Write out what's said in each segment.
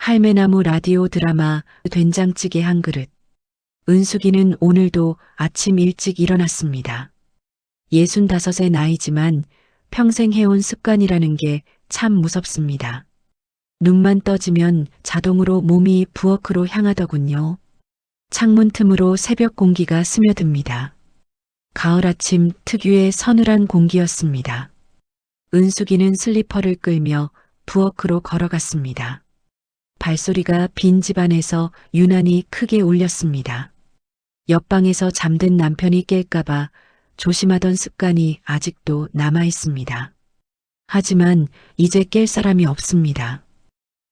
할매나무 라디오 드라마 된장찌개 한 그릇. 은숙이는 오늘도 아침 일찍 일어났습니다. 65의 나이지만 평생 해온 습관이라는 게 참 무섭습니다. 눈만 떠지면 자동으로 몸이 부엌으로 향하더군요. 창문 틈으로 새벽 공기가 스며듭니다. 가을 아침 특유의 서늘한 공기였습니다. 은숙이는 슬리퍼를 끌며 부엌으로 걸어갔습니다. 발소리가 빈 집안에서 유난히 크게 울렸습니다. 옆방에서 잠든 남편이 깰까봐 조심하던 습관이 아직도 남아 있습니다. 하지만 이제 깰 사람이 없습니다.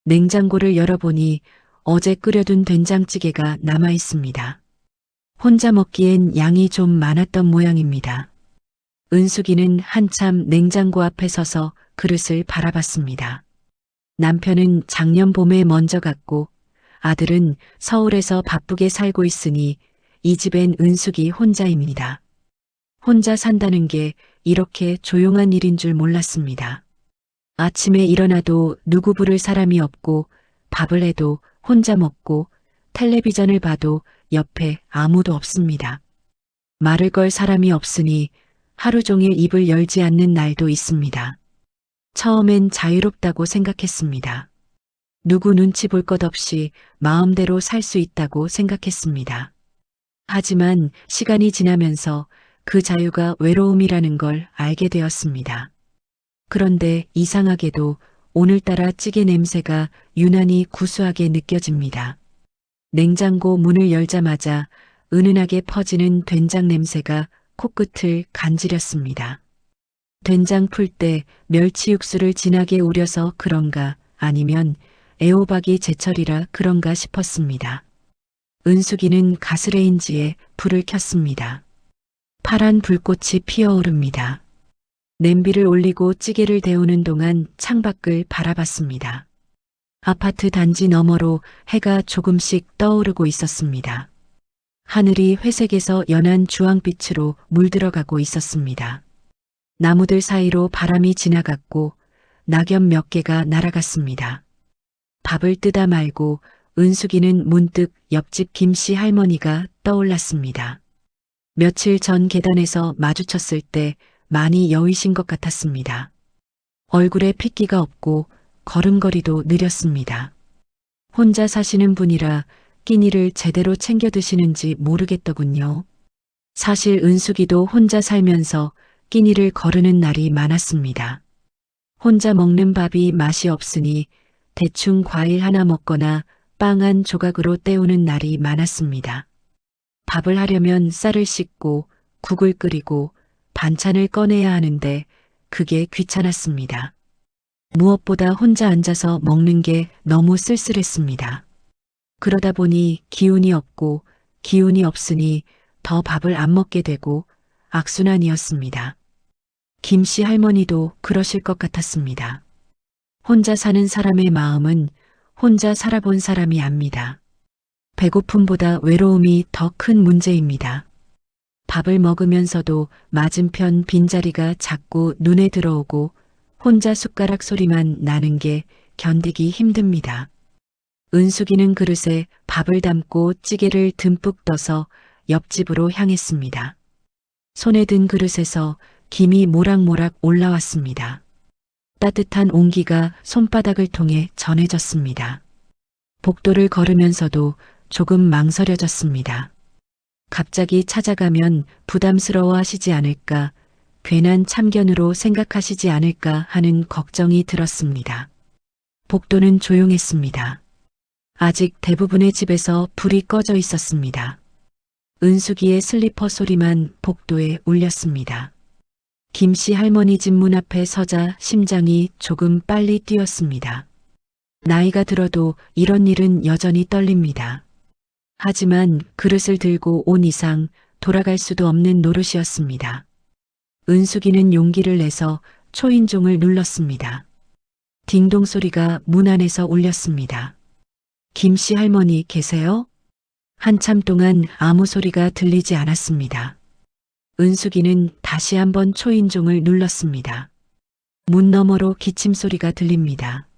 냉장고를 열어보니 어제 끓여둔 된장찌개가 남아 있습니다. 혼자 먹기엔 양이 좀 많았던 모양입니다. 은숙이는 한참 냉장고 앞에 서서 그릇을 바라봤습니다. 남편은 작년 봄에 먼저 갔고 아들은 서울에서 바쁘게 살고 있으니 이 집엔 은숙이 혼자입니다. 혼자 산다는 게 이렇게 조용한 일인 줄 몰랐습니다. 아침에 일어나도 누구 부를 사람이 없고 밥을 해도 혼자 먹고 텔레비전을 봐도 옆에 아무도 없습니다. 말을 걸 사람이 없으니 하루 종일 입을 열지 않는 날도 있습니다. 처음엔 자유롭다고 생각했습니다. 누구 눈치 볼 것 없이 마음대로 살 수 있다고 생각했습니다. 하지만 시간이 지나면서 그 자유가 외로움이라는 걸 알게 되었습니다. 그런데 이상하게도 오늘따라 찌개 냄새가 유난히 구수하게 느껴집니다. 냉장고 문을 열자마자 은은하게 퍼지는 된장 냄새가 코끝을 간지렸습니다. 된장 풀 때 멸치 육수를 진하게 우려서 그런가 아니면 애호박이 제철이라 그런가 싶었습니다. 은숙이는 가스레인지에 불을 켰습니다. 파란 불꽃이 피어오릅니다. 냄비를 올리고 찌개를 데우는 동안 창밖을 바라봤습니다. 아파트 단지 너머로 해가 조금씩 떠오르고 있었습니다. 하늘이 회색에서 연한 주황빛으로 물들어가고 있었습니다. 나무들 사이로 바람이 지나갔고 낙엽 몇 개가 날아갔습니다. 밥을 뜨다 말고 은숙이는 문득 옆집 김씨 할머니가 떠올랐습니다. 며칠 전 계단에서 마주쳤을 때 많이 여위신 것 같았습니다. 얼굴에 핏기가 없고 걸음걸이도 느렸습니다. 혼자 사시는 분이라 끼니를 제대로 챙겨 드시는지 모르겠더군요. 사실 은숙이도 혼자 살면서 끼니를 거르는 날이 많았습니다. 혼자 먹는 밥이 맛이 없으니 대충 과일 하나 먹거나 빵 한 조각으로 때우는 날이 많았습니다. 밥을 하려면 쌀을 씻고 국을 끓이고 반찬을 꺼내야 하는데 그게 귀찮았습니다. 무엇보다 혼자 앉아서 먹는 게 너무 쓸쓸했습니다. 그러다 보니 기운이 없고 기운이 없으니 더 밥을 안 먹게 되고 악순환이었습니다. 김씨 할머니도 그러실 것 같았습니다. 혼자 사는 사람의 마음은 혼자 살아본 사람이 압니다. 배고픔보다 외로움이 더 큰 문제입니다. 밥을 먹으면서도 맞은편 빈자리가 자꾸 눈에 들어오고 혼자 숟가락 소리만 나는 게 견디기 힘듭니다. 은숙이는 그릇에 밥을 담고 찌개를 듬뿍 떠서 옆집으로 향했습니다. 손에 든 그릇에서 김이 모락모락 올라왔습니다. 따뜻한 온기가 손바닥을 통해 전해졌습니다. 복도를 걸으면서도 조금 망설여졌습니다. 갑자기 찾아가면 부담스러워 하시지 않을까, 괜한 참견으로 생각하시지 않을까 하는 걱정이 들었습니다. 복도는 조용했습니다. 아직 대부분의 집에서 불이 꺼져 있었습니다. 은숙이의 슬리퍼 소리만 복도에 울렸습니다. 김씨 할머니 집 문 앞에 서자 심장이 조금 빨리 뛰었습니다. 나이가 들어도 이런 일은 여전히 떨립니다. 하지만 그릇을 들고 온 이상 돌아갈 수도 없는 노릇이었습니다. 은숙이는 용기를 내서 초인종을 눌렀습니다. 딩동 소리가 문 안에서 울렸습니다. 김씨 할머니 계세요? 한참 동안 아무 소리가 들리지 않았습니다. 은숙이는 다시 한번 초인종을 눌렀습니다. 문 너머로 기침 소리가 들립니다.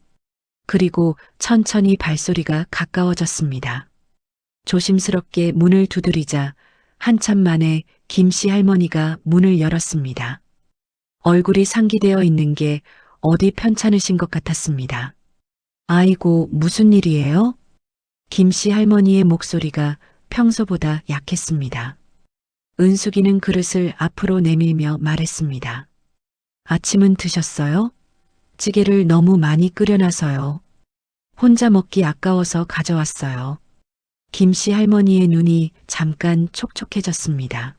그리고 천천히 발소리가 가까워졌습니다. 조심스럽게 문을 두드리자 한참 만에 김씨 할머니가 문을 열었습니다. 얼굴이 상기되어 있는 게 어디 편찮으신 것 같았습니다. 아이고, 무슨 일이에요? 김씨 할머니의 목소리가 평소보다 약했습니다. 은숙이는 그릇을 앞으로 내밀며 말했습니다. 아침은 드셨어요? 찌개를 너무 많이 끓여놔서요. 혼자 먹기 아까워서 가져왔어요. 김씨 할머니의 눈이 잠깐 촉촉해졌습니다.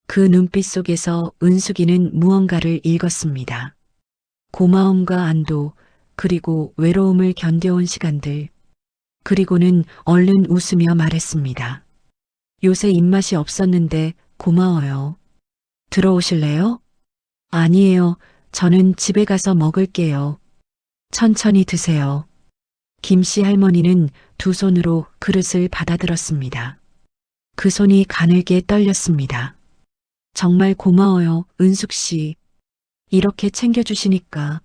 그 눈빛 속에서 은숙이는 무언가를 읽었습니다. 고마움과 안도, 그리고 외로움을 견뎌온 시간들. 그리고는 얼른 웃으며 말했습니다. 요새 입맛이 없었는데 고마워요. 들어오실래요? 아니에요. 저는 집에 가서 먹을게요. 천천히 드세요. 김씨 할머니는 두 손으로 그릇을 받아들었습니다. 그 손이 가늘게 떨렸습니다. 정말 고마워요, 은숙 씨. 이렇게 챙겨주시니까.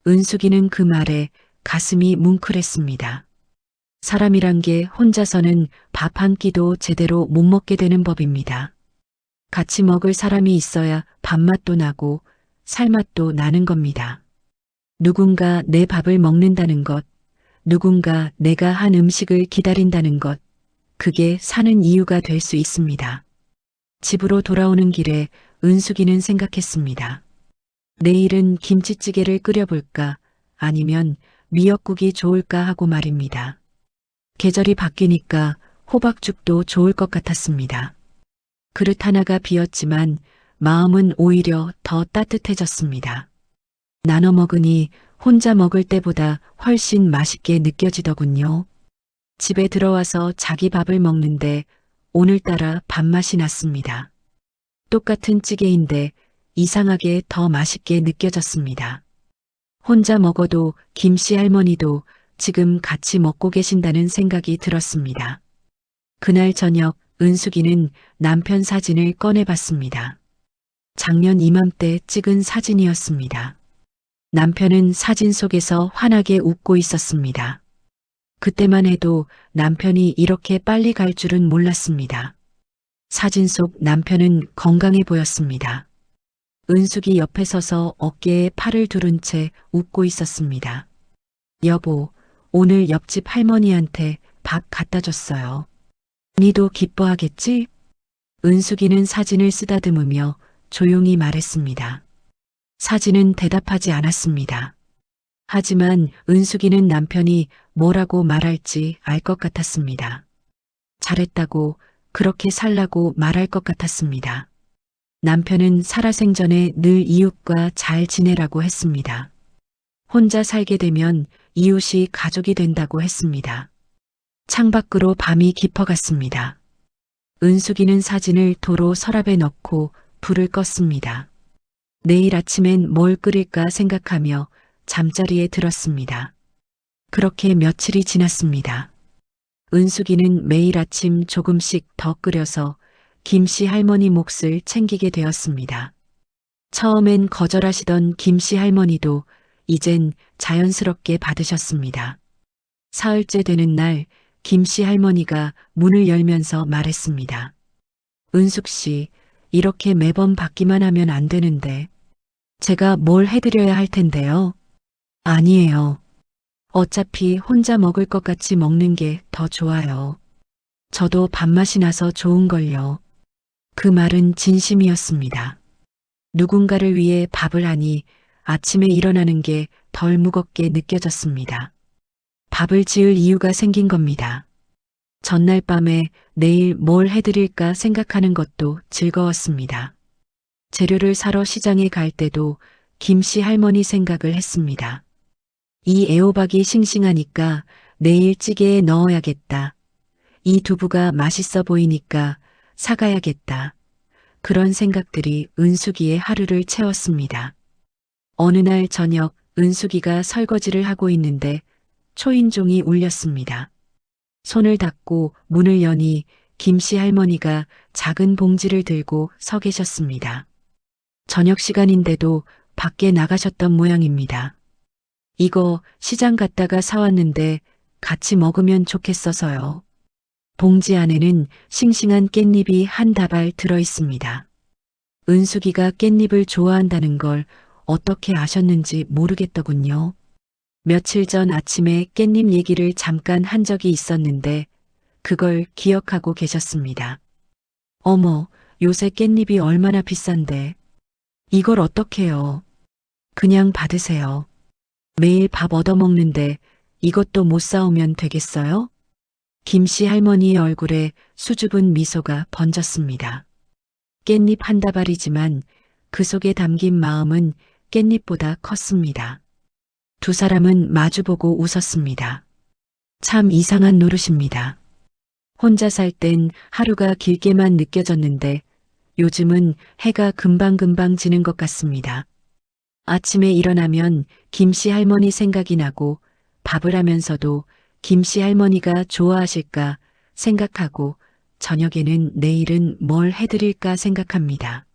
은숙이는 그 말에 가슴이 뭉클했습니다. 사람이란 게 혼자서는 밥 한 끼도 제대로 못 먹게 되는 법입니다. 같이 먹을 사람이 있어야 밥맛도 나고 살맛도 나는 겁니다. 누군가 내 밥을 먹는다는 것, 누군가 내가 한 음식을 기다린다는 것, 그게 사는 이유가 될 수 있습니다. 집으로 돌아오는 길에 은숙이는 생각했습니다. 내일은 김치찌개를 끓여볼까 아니면 미역국이 좋을까 하고 말입니다. 계절이 바뀌니까 호박죽도 좋을 것 같았습니다. 그릇 하나가 비었지만 마음은 오히려 더 따뜻해졌습니다. 나눠 먹으니 혼자 먹을 때보다 훨씬 맛있게 느껴지더군요. 집에 들어와서 자기 밥을 먹는데 오늘따라 밥맛이 났습니다. 똑같은 찌개인데 이상하게 더 맛있게 느껴졌습니다. 혼자 먹어도 김씨 할머니도 지금 같이 먹고 계신다는 생각이 들었습니다. 그날 저녁 은숙이는 남편 사진을 꺼내봤습니다. 작년 이맘때 찍은 사진이었습니다. 남편은 사진 속에서 환하게 웃고 있었습니다. 그때만 해도 남편이 이렇게 빨리 갈 줄은 몰랐습니다. 사진 속 남편은 건강해 보였습니다. 은숙이 옆에 서서 어깨에 팔을 두른 채 웃고 있었습니다. 여보, 오늘 옆집 할머니한테 밥 갖다 줬어요. 니도 기뻐하겠지? 은숙이는 사진을 쓰다듬으며 조용히 말했습니다. 사진은 대답하지 않았습니다. 하지만 은숙이는 남편이 뭐라고 말할지 알 것 같았습니다. 잘했다고, 그렇게 살라고 말할 것 같았습니다. 남편은 살아생전에 늘 이웃과 잘 지내라고 했습니다. 혼자 살게 되면 이웃이 가족이 된다고 했습니다. 창밖으로 밤이 깊어갔습니다. 은숙이는 사진을 도로 서랍에 넣고 불을 껐습니다. 내일 아침엔 뭘 끓일까 생각하며 잠자리에 들었습니다. 그렇게 며칠이 지났습니다. 은숙이는 매일 아침 조금씩 더 끓여서 김씨 할머니 몫을 챙기게 되었습니다. 처음엔 거절하시던 김씨 할머니도 이젠 자연스럽게 받으셨습니다. 사흘째 되는 날 김씨 할머니가 문을 열면서 말했습니다. 은숙 씨, 이렇게 매번 받기만 하면 안 되는데 제가 뭘 해드려야 할 텐데요. 아니에요. 어차피 혼자 먹을 것 같이 먹는 게 더 좋아요. 저도 밥맛이 나서 좋은걸요. 그 말은 진심이었습니다. 누군가를 위해 밥을 하니 아침에 일어나는 게 덜 무겁게 느껴졌습니다. 밥을 지을 이유가 생긴 겁니다. 전날 밤에 내일 뭘 해드릴까 생각하는 것도 즐거웠습니다. 재료를 사러 시장에 갈 때도 김씨 할머니 생각을 했습니다. 이 애호박이 싱싱하니까 내일 찌개에 넣어야겠다. 이 두부가 맛있어 보이니까 사가야겠다. 그런 생각들이 은숙이의 하루를 채웠습니다. 어느 날 저녁 은숙이가 설거지를 하고 있는데 초인종이 울렸습니다. 손을 닦고 문을 여니 김씨 할머니가 작은 봉지를 들고 서 계셨습니다. 저녁 시간인데도 밖에 나가셨던 모양입니다. 이거 시장 갔다가 사왔는데 같이 먹으면 좋겠어서요. 봉지 안에는 싱싱한 깻잎이 한 다발 들어 있습니다. 은숙이가 깻잎을 좋아한다는 걸 어떻게 아셨는지 모르겠더군요. 며칠 전 아침에 깻잎 얘기를 잠깐 한 적이 있었는데 그걸 기억하고 계셨습니다. 어머, 요새 깻잎이 얼마나 비싼데. 이걸 어떡해요. 그냥 받으세요. 매일 밥 얻어먹는데 이것도 못 사오면 되겠어요? 김씨 할머니의 얼굴에 수줍은 미소가 번졌습니다. 깻잎 한 다발이지만 그 속에 담긴 마음은 깻잎보다 컸습니다. 두 사람은 마주보고 웃었습니다. 참 이상한 노릇입니다. 혼자 살 땐 하루가 길게만 느껴졌는데 요즘은 해가 금방금방 지는 것 같습니다. 아침에 일어나면 김씨 할머니 생각이 나고 밥을 하면서도 김씨 할머니가 좋아하실까 생각하고 저녁에는 내일은 뭘 해드릴까 생각합니다.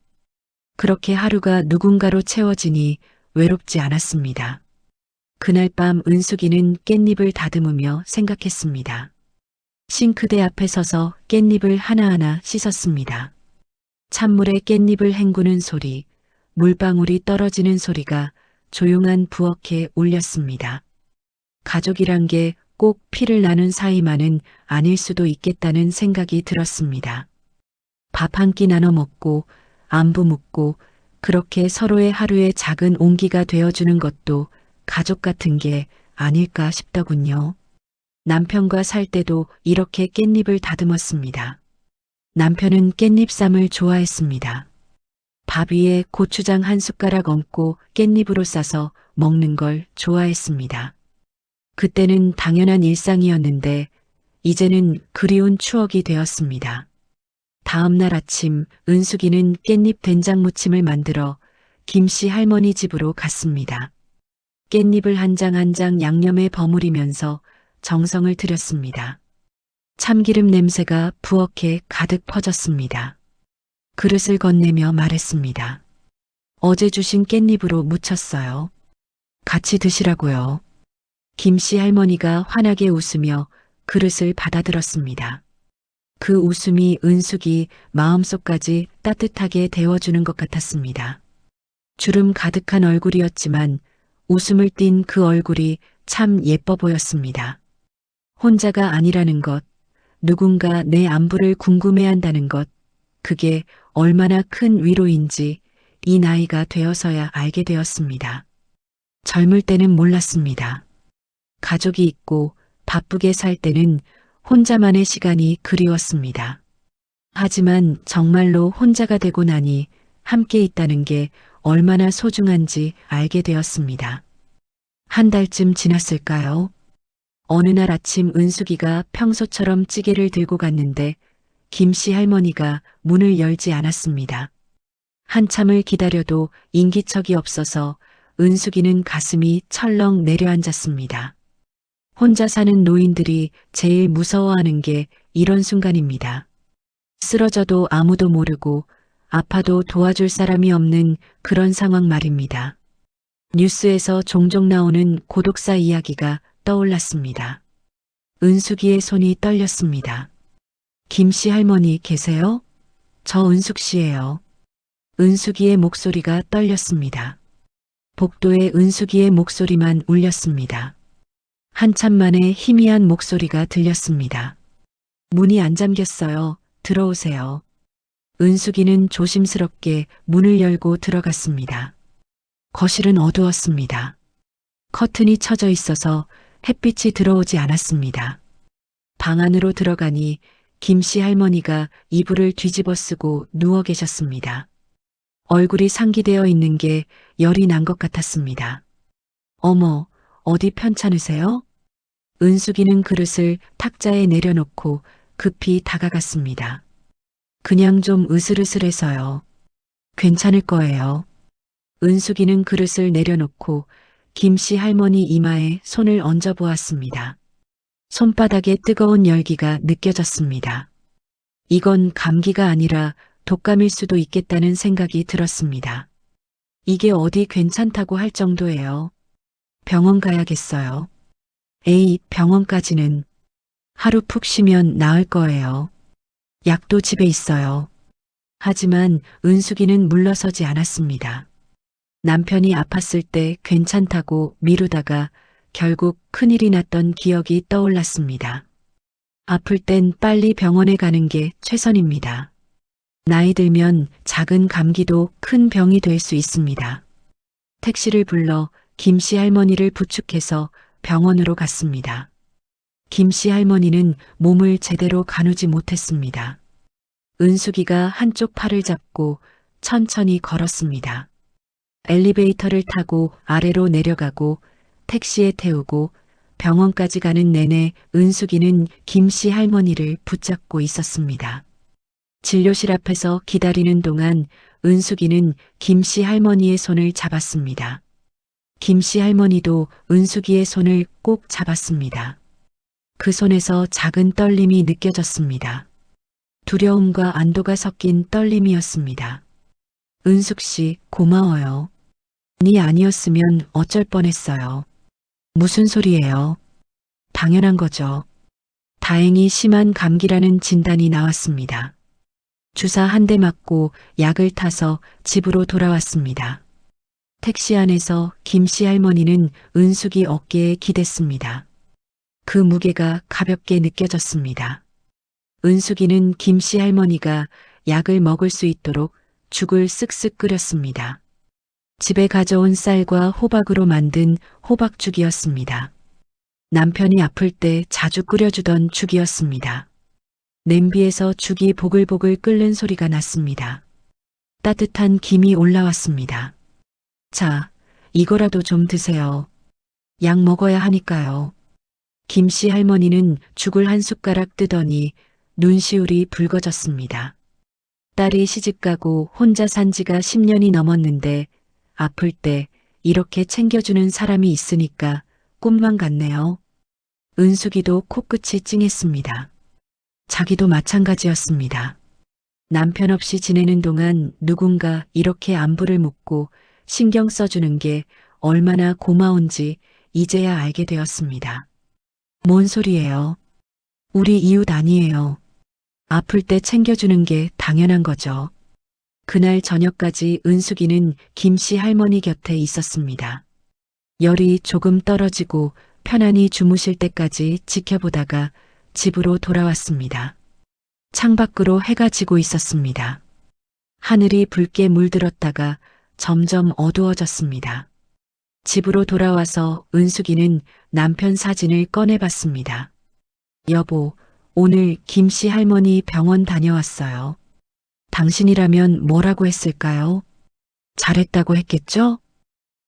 그렇게 하루가 누군가로 채워지니 외롭지 않았습니다. 그날 밤 은숙이는 깻잎을 다듬으며 생각했습니다. 싱크대 앞에 서서 깻잎을 하나하나 씻었습니다. 찬물에 깻잎을 헹구는 소리, 물방울이 떨어지는 소리가 조용한 부엌에 울렸습니다. 가족이란 게 꼭 피를 나눈 사이만은 아닐 수도 있겠다는 생각이 들었습니다. 밥 한 끼 나눠 먹고 안부 묻고 그렇게 서로의 하루의 작은 온기가 되어주는 것도 가족 같은 게 아닐까 싶더군요. 남편과 살 때도 이렇게 깻잎을 다듬었습니다. 남편은 깻잎쌈을 좋아했습니다. 밥 위에 고추장 한 숟가락 얹고 깻잎으로 싸서 먹는 걸 좋아했습니다. 그때는 당연한 일상이었는데 이제는 그리운 추억이 되었습니다. 다음 날 아침 은숙이는 깻잎 된장무침을 만들어 김씨 할머니 집으로 갔습니다. 깻잎을 한 장 한 장 양념에 버무리면서 정성을 들였습니다. 참기름 냄새가 부엌에 가득 퍼졌습니다. 그릇을 건네며 말했습니다. 어제 주신 깻잎으로 무쳤어요. 같이 드시라고요. 김씨 할머니가 환하게 웃으며 그릇을 받아들었습니다. 그 웃음이 은숙이 마음속까지 따뜻하게 데워주는 것 같았습니다. 주름 가득한 얼굴이었지만 웃음을 띤 그 얼굴이 참 예뻐 보였습니다. 혼자가 아니라는 것, 누군가 내 안부를 궁금해한다는 것, 그게 얼마나 큰 위로인지 이 나이가 되어서야 알게 되었습니다. 젊을 때는 몰랐습니다. 가족이 있고 바쁘게 살 때는 혼자만의 시간이 그리웠습니다. 하지만 정말로 혼자가 되고 나니 함께 있다는 게 얼마나 소중한지 알게 되었습니다. 한 달쯤 지났을까요? 어느 날 아침 은숙이가 평소처럼 찌개를 들고 갔는데 김씨 할머니가 문을 열지 않았습니다. 한참을 기다려도 인기척이 없어서 은숙이는 가슴이 철렁 내려앉았습니다. 혼자 사는 노인들이 제일 무서워하는 게 이런 순간입니다. 쓰러져도 아무도 모르고 아파도 도와줄 사람이 없는 그런 상황 말입니다. 뉴스에서 종종 나오는 고독사 이야기가 떠올랐습니다. 은숙이의 손이 떨렸습니다. 김씨 할머니 계세요? 저 은숙 씨예요. 은숙이의 목소리가 떨렸습니다. 복도에 은숙이의 목소리만 울렸습니다. 한참 만에 희미한 목소리가 들렸습니다. 문이 안 잠겼어요. 들어오세요. 은숙이는 조심스럽게 문을 열고 들어갔습니다. 거실은 어두웠습니다. 커튼이 쳐져 있어서 햇빛이 들어오지 않았습니다. 방 안으로 들어가니 김씨 할머니가 이불을 뒤집어 쓰고 누워 계셨습니다. 얼굴이 상기되어 있는 게 열이 난 것 같았습니다. 어머, 어디 편찮으세요? 은숙이는 그릇을 탁자에 내려놓고 급히 다가갔습니다. 그냥 좀 으슬으슬해서요. 괜찮을 거예요. 은숙이는 그릇을 내려놓고 김씨 할머니 이마에 손을 얹어 보았습니다. 손바닥에 뜨거운 열기가 느껴졌습니다. 이건 감기가 아니라 독감일 수도 있겠다는 생각이 들었습니다. 이게 어디 괜찮다고 할 정도예요. 병원 가야겠어요. 에이, 병원까지는 하루 푹 쉬면 나을 거예요. 약도 집에 있어요. 하지만 은숙이는 물러서지 않았습니다. 남편이 아팠을 때 괜찮다고 미루다가 결국 큰일이 났던 기억이 떠올랐습니다. 아플 땐 빨리 병원에 가는 게 최선입니다. 나이 들면 작은 감기도 큰 병이 될 수 있습니다. 택시를 불러 김씨 할머니를 부축해서 병원으로 갔습니다. 김씨 할머니는 몸을 제대로 가누지 못했습니다. 은숙이가 한쪽 팔을 잡고 천천히 걸었습니다. 엘리베이터를 타고 아래로 내려가고 택시에 태우고 병원까지 가는 내내 은숙이는 김씨 할머니를 붙잡고 있었습니다. 진료실 앞에서 기다리는 동안 은숙이는 김씨 할머니의 손을 잡았습니다. 김씨 할머니도 은숙이의 손을 꼭 잡았습니다. 그 손에서 작은 떨림이 느껴졌습니다. 두려움과 안도가 섞인 떨림이었습니다. 은숙 씨, 고마워요. 네 아니었으면 어쩔 뻔했어요. 무슨 소리예요? 당연한 거죠. 다행히 심한 감기라는 진단이 나왔습니다. 주사 한 대 맞고 약을 타서 집으로 돌아왔습니다. 택시 안에서 김씨 할머니는 은숙이 어깨에 기댔습니다. 그 무게가 가볍게 느껴졌습니다. 은숙이는 김씨 할머니가 약을 먹을 수 있도록 죽을 쓱쓱 끓였습니다. 집에 가져온 쌀과 호박으로 만든 호박죽이었습니다. 남편이 아플 때 자주 끓여주던 죽이었습니다. 냄비에서 죽이 보글보글 끓는 소리가 났습니다. 따뜻한 김이 올라왔습니다. 자, 이거라도 좀 드세요. 약 먹어야 하니까요. 김씨 할머니는 죽을 한 숟가락 뜨더니 눈시울이 붉어졌습니다. 딸이 시집가고 혼자 산 지가 10년이 넘었는데 아플 때 이렇게 챙겨주는 사람이 있으니까 꿈만 같네요. 은숙이도 코끝이 찡했습니다. 자기도 마찬가지였습니다. 남편 없이 지내는 동안 누군가 이렇게 안부를 묻고 신경 써주는 게 얼마나 고마운지 이제야 알게 되었습니다. 뭔 소리예요? 우리 이웃 아니에요. 아플 때 챙겨주는 게 당연한 거죠. 그날 저녁까지 은숙이는 김씨 할머니 곁에 있었습니다. 열이 조금 떨어지고 편안히 주무실 때까지 지켜보다가 집으로 돌아왔습니다. 창밖으로 해가 지고 있었습니다. 하늘이 붉게 물들었다가 점점 어두워졌습니다. 집으로 돌아와서 은숙이는 남편 사진을 꺼내봤습니다. 여보, 오늘 김씨 할머니 병원 다녀왔어요. 당신이라면 뭐라고 했을까요? 잘했다고 했겠죠?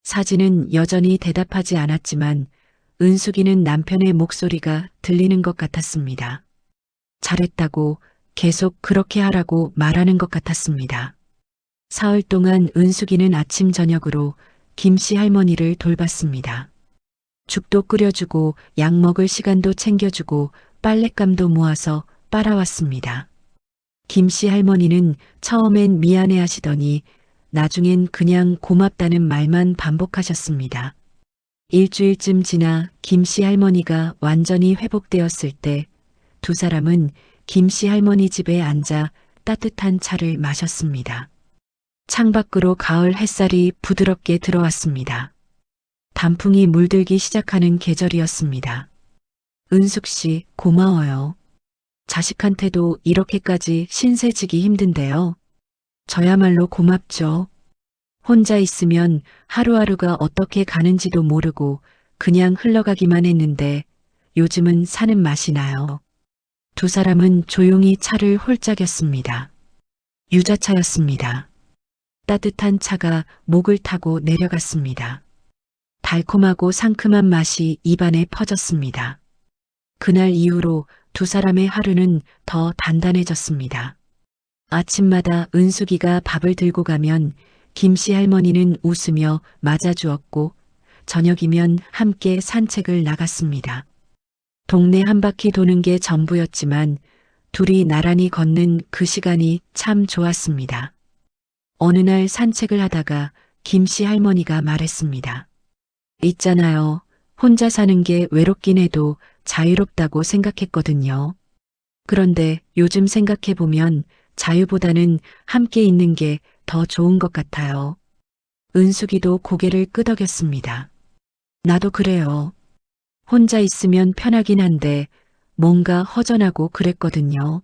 사진은 여전히 대답하지 않았지만 은숙이는 남편의 목소리가 들리는 것 같았습니다. 잘했다고 계속 그렇게 하라고 말하는 것 같았습니다. 사흘 동안 은숙이는 아침 저녁으로 김씨 할머니를 돌봤습니다. 죽도 끓여주고 약 먹을 시간도 챙겨주고 빨랫감도 모아서 빨아왔습니다. 김씨 할머니는 처음엔 미안해 하시더니 나중엔 그냥 고맙다는 말만 반복하셨습니다. 일주일쯤 지나 김씨 할머니가 완전히 회복되었을 때 두 사람은 김씨 할머니 집에 앉아 따뜻한 차를 마셨습니다. 창밖으로 가을 햇살이 부드럽게 들어왔습니다. 단풍이 물들기 시작하는 계절이었습니다. 은숙 씨, 고마워요. 자식한테도 이렇게까지 신세지기 힘든데요. 저야말로 고맙죠. 혼자 있으면 하루하루가 어떻게 가는지도 모르고 그냥 흘러가기만 했는데 요즘은 사는 맛이 나요. 두 사람은 조용히 차를 홀짝였습니다. 유자차였습니다. 따뜻한 차가 목을 타고 내려갔습니다. 달콤하고 상큼한 맛이 입안에 퍼졌습니다. 그날 이후로 두 사람의 하루는 더 단단해졌습니다. 아침마다 은숙이가 밥을 들고 가면 김씨 할머니는 웃으며 맞아주었고 저녁이면 함께 산책을 나갔습니다. 동네 한 바퀴 도는 게 전부였지만 둘이 나란히 걷는 그 시간이 참 좋았습니다. 어느 날 산책을 하다가 김씨 할머니가 말했습니다. 있잖아요. 혼자 사는 게 외롭긴 해도 자유롭다고 생각했거든요. 그런데 요즘 생각해보면 자유보다는 함께 있는 게 더 좋은 것 같아요. 은숙이도 고개를 끄덕였습니다. 나도 그래요. 혼자 있으면 편하긴 한데 뭔가 허전하고 그랬거든요.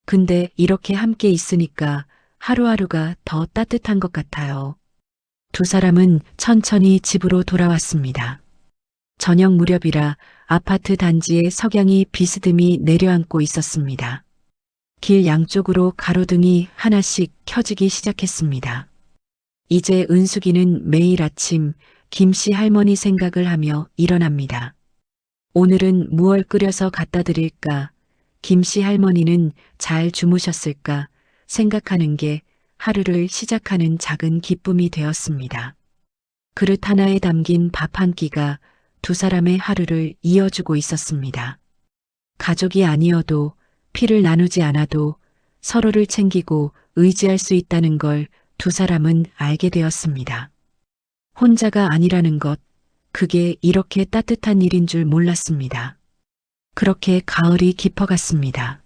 근데 이렇게 함께 있으니까 하루하루가 더 따뜻한 것 같아요. 두 사람은 천천히 집으로 돌아왔습니다. 저녁 무렵이라 아파트 단지에 석양이 비스듬히 내려앉고 있었습니다. 길 양쪽으로 가로등이 하나씩 켜지기 시작했습니다. 이제 은숙이는 매일 아침 김씨 할머니 생각을 하며 일어납니다. 오늘은 무얼 끓여서 갖다 드릴까? 김씨 할머니는 잘 주무셨을까? 생각하는 게 하루를 시작하는 작은 기쁨이 되었습니다. 그릇 하나에 담긴 밥 한 끼가 두 사람의 하루를 이어주고 있었습니다. 가족이 아니어도 피를 나누지 않아도 서로를 챙기고 의지할 수 있다는 걸 두 사람은 알게 되었습니다. 혼자가 아니라는 것, 그게 이렇게 따뜻한 일인 줄 몰랐습니다. 그렇게 가을이 깊어갔습니다.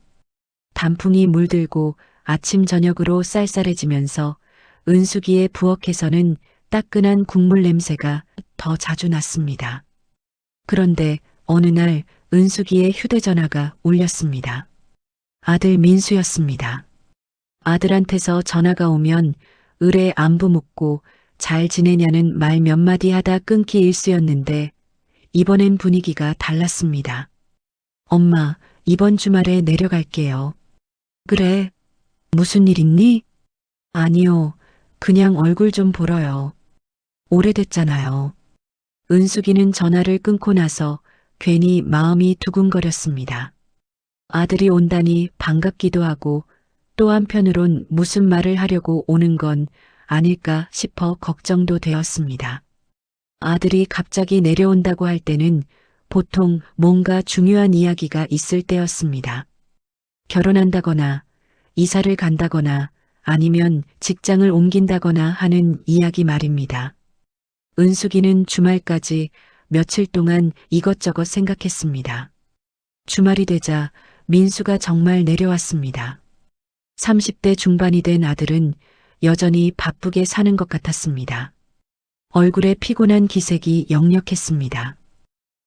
단풍이 물들고 아침 저녁으로 쌀쌀해지면서 은숙이의 부엌에서는 따끈한 국물 냄새가 더 자주 났습니다. 그런데 어느 날 은숙이의 휴대전화가 울렸습니다. 아들 민수였습니다. 아들한테서 전화가 오면 의뢰 안부 묻고 잘 지내냐는 말 몇 마디 하다 끊기 일쑤였는데 이번엔 분위기가 달랐습니다. 엄마, 이번 주말에 내려갈게요. 그래, 무슨 일 있니? 아니요, 그냥 얼굴 좀 보러요. 오래됐잖아요. 은숙이는 전화를 끊고 나서 괜히 마음이 두근거렸습니다. 아들이 온다니 반갑기도 하고 또 한편으론 무슨 말을 하려고 오는 건 아닐까 싶어 걱정도 되었습니다. 아들이 갑자기 내려온다고 할 때는 보통 뭔가 중요한 이야기가 있을 때였습니다. 결혼한다거나 이사를 간다거나 아니면 직장을 옮긴다거나 하는 이야기 말입니다. 은숙이는 주말까지 며칠 동안 이것저것 생각했습니다. 주말이 되자 민수가 정말 내려왔습니다. 30대 중반이 된 아들은 여전히 바쁘게 사는 것 같았습니다. 얼굴에 피곤한 기색이 역력했습니다.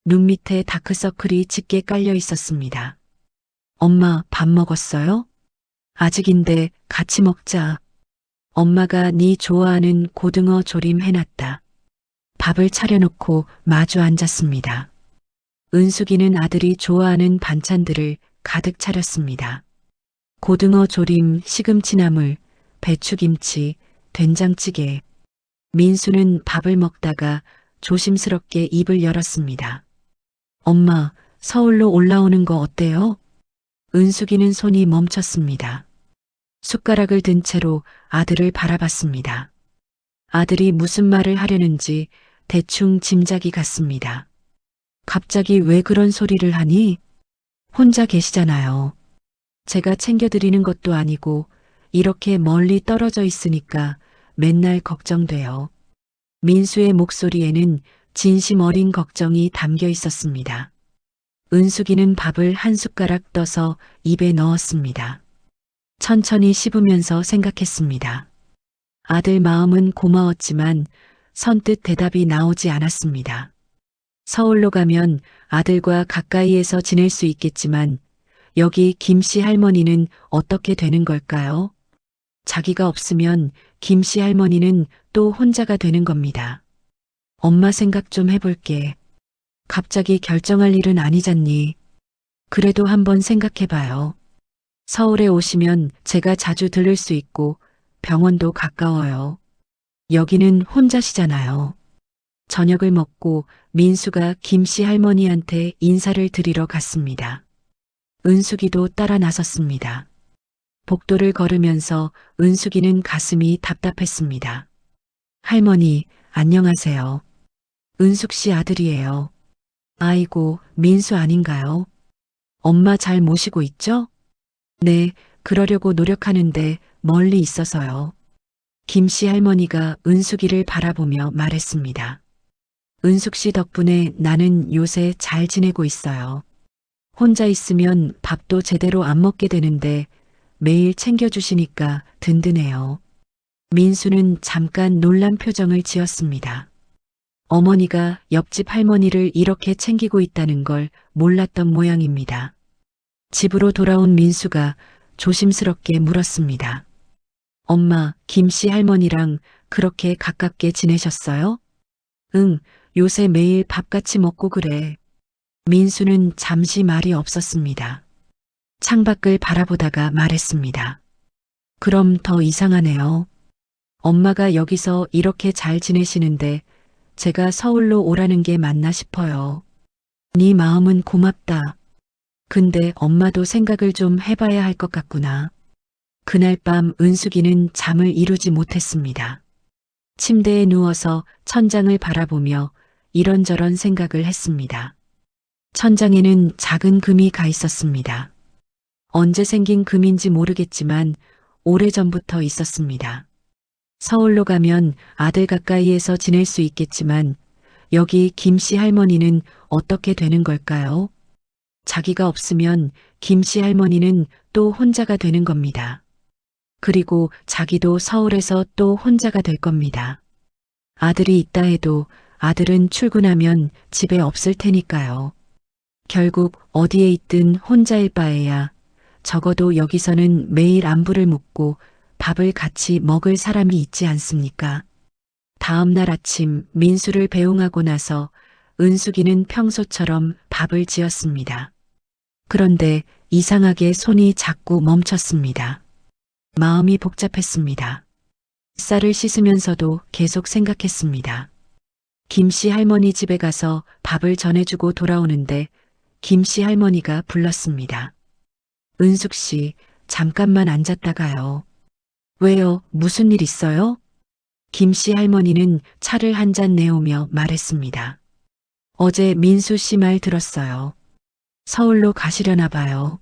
눈 밑에 다크서클이 짙게 깔려 있었습니다. 엄마, 밥 먹었어요? 아직인데 같이 먹자. 엄마가 네 좋아하는 고등어 조림 해놨다. 밥을 차려놓고 마주 앉았습니다. 은숙이는 아들이 좋아하는 반찬들을 가득 차렸습니다. 고등어 조림, 시금치나물, 배추김치, 된장찌개. 민수는 밥을 먹다가 조심스럽게 입을 열었습니다. 엄마, 서울로 올라오는 거 어때요? 은숙이는 손이 멈췄습니다. 숟가락을 든 채로 아들을 바라봤습니다. 아들이 무슨 말을 하려는지 대충 짐작이 갔습니다. 갑자기 왜 그런 소리를 하니? 혼자 계시잖아요. 제가 챙겨드리는 것도 아니고 이렇게 멀리 떨어져 있으니까 맨날 걱정돼요. 민수의 목소리에는 진심 어린 걱정이 담겨 있었습니다. 은숙이는 밥을 한 숟가락 떠서 입에 넣었습니다. 천천히 씹으면서 생각했습니다. 아들 마음은 고마웠지만 선뜻 대답이 나오지 않았습니다. 서울로 가면 아들과 가까이에서 지낼 수 있겠지만 여기 김씨 할머니는 어떻게 되는 걸까요? 자기가 없으면 김씨 할머니는 또 혼자가 되는 겁니다. 엄마 생각 좀 해볼게. 갑자기 결정할 일은 아니잖니. 그래도 한번 생각해봐요. 서울에 오시면 제가 자주 들를 수 있고 병원도 가까워요. 여기는 혼자시잖아요. 저녁을 먹고 민수가 김씨 할머니한테 인사를 드리러 갔습니다. 은숙이도 따라 나섰습니다. 복도를 걸으면서 은숙이는 가슴이 답답했습니다. 할머니, 안녕하세요. 은숙 씨 아들이에요. 아이고, 민수 아닌가요? 엄마 잘 모시고 있죠? 네, 그러려고 노력하는데 멀리 있어서요. 김씨 할머니가 은숙이를 바라보며 말했습니다. 은숙 씨 덕분에 나는 요새 잘 지내고 있어요. 혼자 있으면 밥도 제대로 안 먹게 되는데 매일 챙겨주시니까 든든해요. 민수는 잠깐 놀란 표정을 지었습니다. 어머니가 옆집 할머니를 이렇게 챙기고 있다는 걸 몰랐던 모양입니다. 집으로 돌아온 민수가 조심스럽게 물었습니다. 엄마, 김씨 할머니랑 그렇게 가깝게 지내셨어요? 응, 요새 매일 밥 같이 먹고 그래. 민수는 잠시 말이 없었습니다. 창밖을 바라보다가 말했습니다. 그럼 더 이상하네요. 엄마가 여기서 이렇게 잘 지내시는데 제가 서울로 오라는 게 맞나 싶어요. 네 마음은 고맙다. 근데 엄마도 생각을 좀 해봐야 할 것 같구나. 그날 밤 은숙이는 잠을 이루지 못했습니다. 침대에 누워서 천장을 바라보며 이런저런 생각을 했습니다. 천장에는 작은 금이 가 있었습니다. 언제 생긴 금인지 모르겠지만 오래전부터 있었습니다. 서울로 가면 아들 가까이에서 지낼 수 있겠지만 여기 김씨 할머니는 어떻게 되는 걸까요? 자기가 없으면 김씨 할머니는 또 혼자가 되는 겁니다. 그리고 자기도 서울에서 또 혼자가 될 겁니다. 아들이 있다 해도 아들은 출근하면 집에 없을 테니까요. 결국 어디에 있든 혼자일 바에야 적어도 여기서는 매일 안부를 묻고 밥을 같이 먹을 사람이 있지 않습니까? 다음 날 아침 민수를 배웅하고 나서 은숙이는 평소처럼 밥을 지었습니다. 그런데 이상하게 손이 자꾸 멈췄습니다. 마음이 복잡했습니다. 쌀을 씻으면서도 계속 생각했습니다. 김씨 할머니 집에 가서 밥을 전해주고 돌아오는데 김씨 할머니가 불렀습니다. 은숙 씨, 잠깐만 앉았다가요. 왜요? 무슨 일 있어요? 김씨 할머니는 차를 한 잔 내오며 말했습니다. 어제 민수 씨 말 들었어요. 서울로 가시려나 봐요.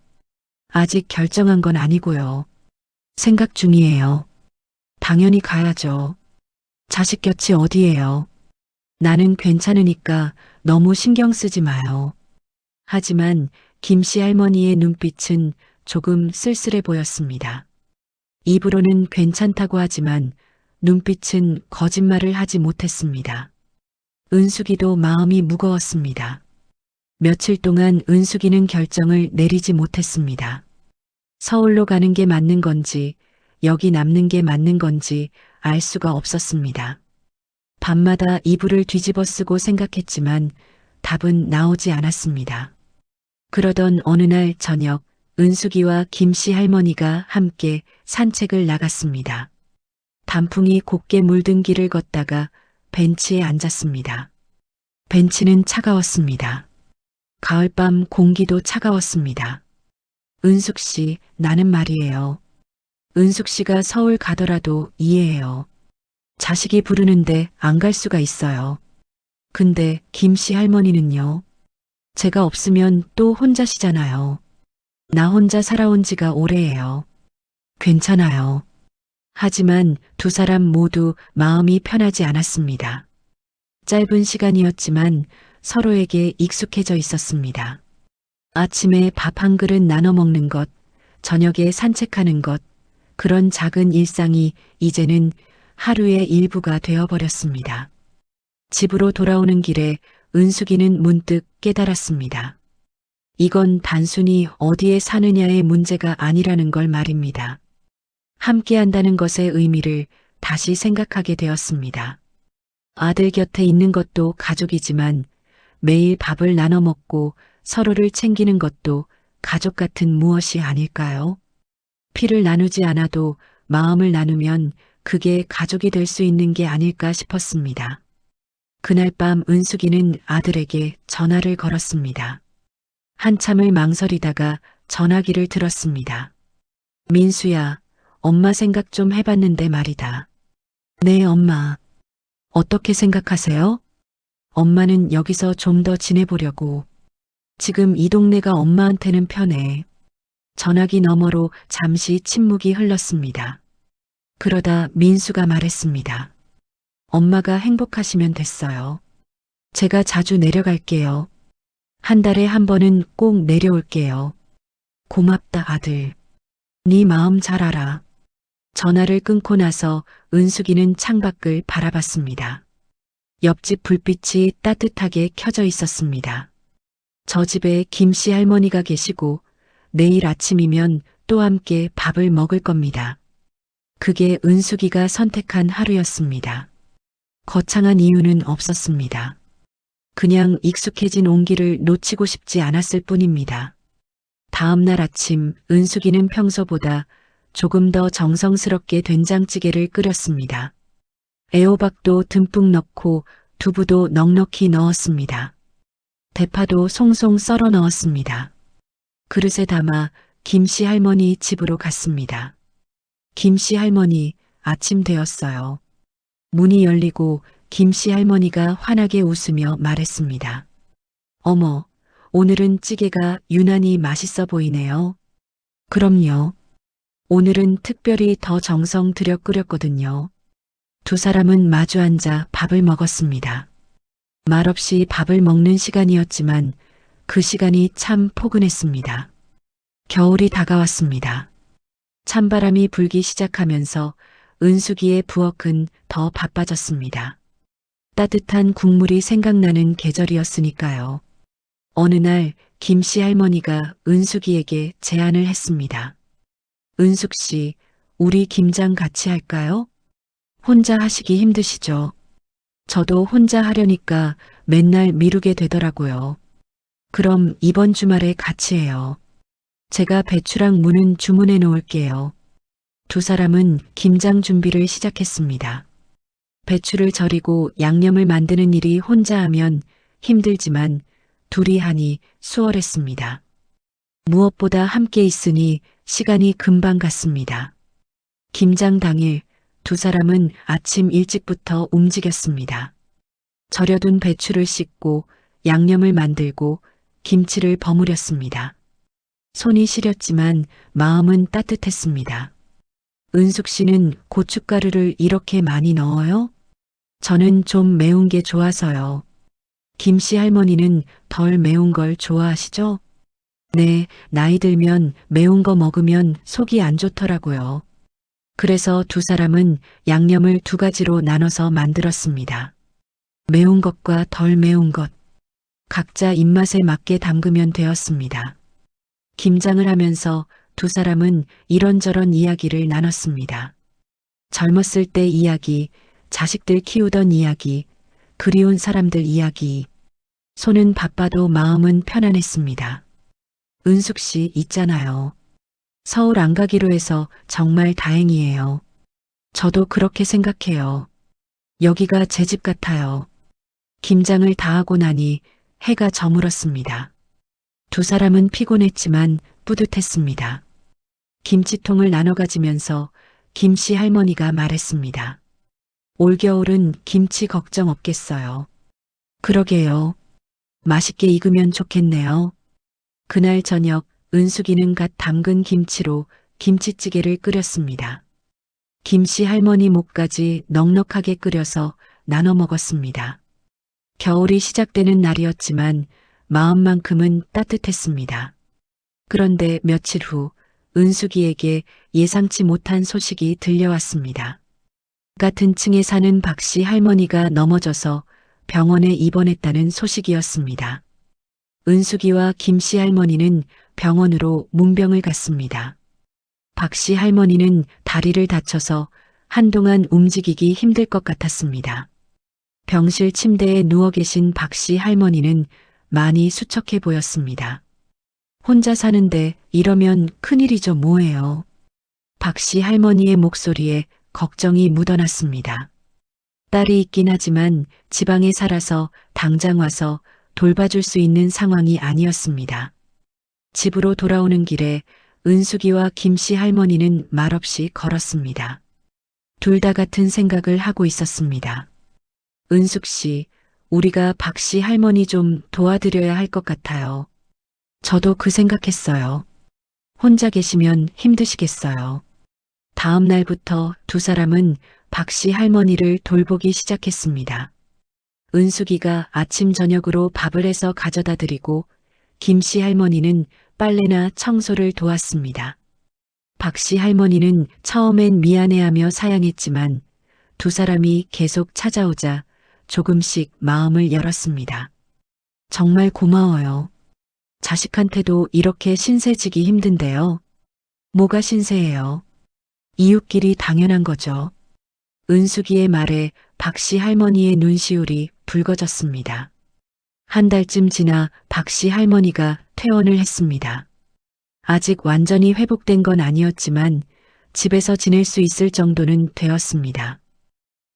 아직 결정한 건 아니고요. 생각 중이에요. 당연히 가야죠. 자식 곁이 어디예요. 나는 괜찮으니까 너무 신경 쓰지 마요. 하지만 김씨 할머니의 눈빛은 조금 쓸쓸해 보였습니다. 입으로는 괜찮다고 하지만 눈빛은 거짓말을 하지 못했습니다. 은숙이도 마음이 무거웠습니다. 며칠 동안 은숙이는 결정을 내리지 못했습니다. 서울로 가는 게 맞는 건지 여기 남는 게 맞는 건지 알 수가 없었습니다. 밤마다 이불을 뒤집어 쓰고 생각했지만 답은 나오지 않았습니다. 그러던 어느 날 저녁 은숙이와 김씨 할머니가 함께 산책을 나갔습니다. 단풍이 곱게 물든 길을 걷다가 벤치에 앉았습니다. 벤치는 차가웠습니다. 가을밤 공기도 차가웠습니다. 은숙 씨, 나는 말이에요. 은숙 씨가 서울 가더라도 이해해요. 자식이 부르는데 안 갈 수가 있어요. 근데 김씨 할머니는요? 제가 없으면 또 혼자시잖아요. 나 혼자 살아온 지가 오래예요. 괜찮아요. 하지만 두 사람 모두 마음이 편하지 않았습니다. 짧은 시간이었지만 서로에게 익숙해져 있었습니다. 아침에 밥 한 그릇 나눠 먹는 것, 저녁에 산책하는 것, 그런 작은 일상이 이제는 하루의 일부가 되어버렸습니다. 집으로 돌아오는 길에 은숙이는 문득 깨달았습니다. 이건 단순히 어디에 사느냐의 문제가 아니라는 걸 말입니다. 함께 한다는 것의 의미를 다시 생각하게 되었습니다. 아들 곁에 있는 것도 가족이지만 매일 밥을 나눠 먹고 서로를 챙기는 것도 가족 같은 무엇이 아닐까요? 피를 나누지 않아도 마음을 나누면 그게 가족이 될 수 있는 게 아닐까 싶었습니다. 그날 밤 은숙이는 아들에게 전화를 걸었습니다. 한참을 망설이다가 전화기를 들었습니다. 민수야, 엄마 생각 좀 해봤는데 말이다. 네, 엄마. 어떻게 생각하세요? 엄마는 여기서 좀 더 지내보려고. 지금 이 동네가 엄마한테는 편해. 전화기 너머로 잠시 침묵이 흘렀습니다. 그러다 민수가 말했습니다. 엄마가 행복하시면 됐어요. 제가 자주 내려갈게요. 한 달에 한 번은 꼭 내려올게요. 고맙다, 아들. 네 마음 잘 알아. 전화를 끊고 나서 은숙이는 창밖을 바라봤습니다. 옆집 불빛이 따뜻하게 켜져 있었습니다. 저 집에 김씨 할머니가 계시고 내일 아침이면 또 함께 밥을 먹을 겁니다. 그게 은숙이가 선택한 하루였습니다. 거창한 이유는 없었습니다. 그냥 익숙해진 온기를 놓치고 싶지 않았을 뿐입니다. 다음 날 아침 은숙이는 평소보다 조금 더 정성스럽게 된장찌개를 끓였습니다. 애호박도 듬뿍 넣고 두부도 넉넉히 넣었습니다. 대파도 송송 썰어 넣었습니다. 그릇에 담아 김씨 할머니 집으로 갔습니다. 김씨 할머니, 아침 되었어요. 문이 열리고 김씨 할머니가 환하게 웃으며 말했습니다. 어머, 오늘은 찌개가 유난히 맛있어 보이네요. 그럼요. 오늘은 특별히 더 정성 들여 끓였거든요. 두 사람은 마주 앉아 밥을 먹었습니다. 말없이 밥을 먹는 시간이었지만 그 시간이 참 포근했습니다. 겨울이 다가왔습니다. 찬바람이 불기 시작하면서 은숙이의 부엌은 더 바빠졌습니다. 따뜻한 국물이 생각나는 계절이었으니까요. 어느 날 김씨 할머니가 은숙이에게 제안을 했습니다. 은숙 씨, 우리 김장 같이 할까요? 혼자 하시기 힘드시죠? 저도 혼자 하려니까 맨날 미루게 되더라고요. 그럼 이번 주말에 같이 해요. 제가 배추랑 무는 주문해 놓을게요. 두 사람은 김장 준비를 시작했습니다. 배추를 절이고 양념을 만드는 일이 혼자 하면 힘들지만 둘이 하니 수월했습니다. 무엇보다 함께 있으니 시간이 금방 갔습니다. 김장 당일 두 사람은 아침 일찍부터 움직였습니다. 절여둔 배추를 씻고 양념을 만들고 김치를 버무렸습니다. 손이 시렸지만 마음은 따뜻했습니다. 은숙 씨는 고춧가루를 이렇게 많이 넣어요? 저는 좀 매운 게 좋아서요. 김씨 할머니는 덜 매운 걸 좋아하시죠? 네, 나이 들면 매운 거 먹으면 속이 안 좋더라고요. 그래서 두 사람은 양념을 두 가지로 나눠서 만들었습니다. 매운 것과 덜 매운 것. 각자 입맛에 맞게 담그면 되었습니다. 김장을 하면서 두 사람은 이런저런 이야기를 나눴습니다. 젊었을 때 이야기, 자식들 키우던 이야기, 그리운 사람들 이야기. 손은 바빠도 마음은 편안했습니다. 은숙 씨 있잖아요. 서울 안 가기로 해서 정말 다행이에요. 저도 그렇게 생각해요. 여기가 제 집 같아요. 김장을 다 하고 나니 해가 저물었습니다. 두 사람은 피곤했지만 뿌듯했습니다. 김치통을 나눠 가지면서 김씨 할머니가 말했습니다. 올겨울은 김치 걱정 없겠어요. 그러게요. 맛있게 익으면 좋겠네요. 그날 저녁 은숙이는 갓 담근 김치로 김치찌개를 끓였습니다. 김씨 할머니 목까지 넉넉하게 끓여서 나눠 먹었습니다. 겨울이 시작되는 날이었지만 마음만큼은 따뜻했습니다. 그런데 며칠 후 은숙이에게 예상치 못한 소식이 들려왔습니다. 같은 층에 사는 박씨 할머니가 넘어져서 병원에 입원했다는 소식이었습니다. 은숙이와 김씨 할머니는 병원으로 문병을 갔습니다. 박씨 할머니는 다리를 다쳐서 한동안 움직이기 힘들 것 같았습니다. 병실 침대에 누워 계신 박씨 할머니는 많이 수척해 보였습니다. 혼자 사는데 이러면 큰일이죠 뭐예요. 박씨 할머니의 목소리에 걱정이 묻어났습니다. 딸이 있긴 하지만 지방에 살아서 당장 와서 돌봐줄 수 있는 상황이 아니었습니다. 집으로 돌아오는 길에 은숙이와 김씨 할머니는 말없이 걸었습니다. 둘 다 같은 생각을 하고 있었습니다. 은숙 씨, 우리가 박씨 할머니 좀 도와드려야 할 것 같아요. 저도 그 생각했어요. 혼자 계시면 힘드시겠어요. 다음 날부터 두 사람은 박씨 할머니를 돌보기 시작했습니다. 은숙이가 아침 저녁으로 밥을 해서 가져다 드리고 김씨 할머니는 빨래나 청소를 도왔습니다. 박씨 할머니는 처음엔 미안해하며 사양했지만 두 사람이 계속 찾아오자 조금씩 마음을 열었습니다. 정말 고마워요. 자식한테도 이렇게 신세지기 힘든데요. 뭐가 신세예요? 이웃끼리 당연한 거죠. 은숙이의 말에 박씨 할머니의 눈시울이 붉어졌습니다. 한 달쯤 지나 박씨 할머니가 퇴원을 했습니다. 아직 완전히 회복된 건 아니었지만 집에서 지낼 수 있을 정도는 되었습니다.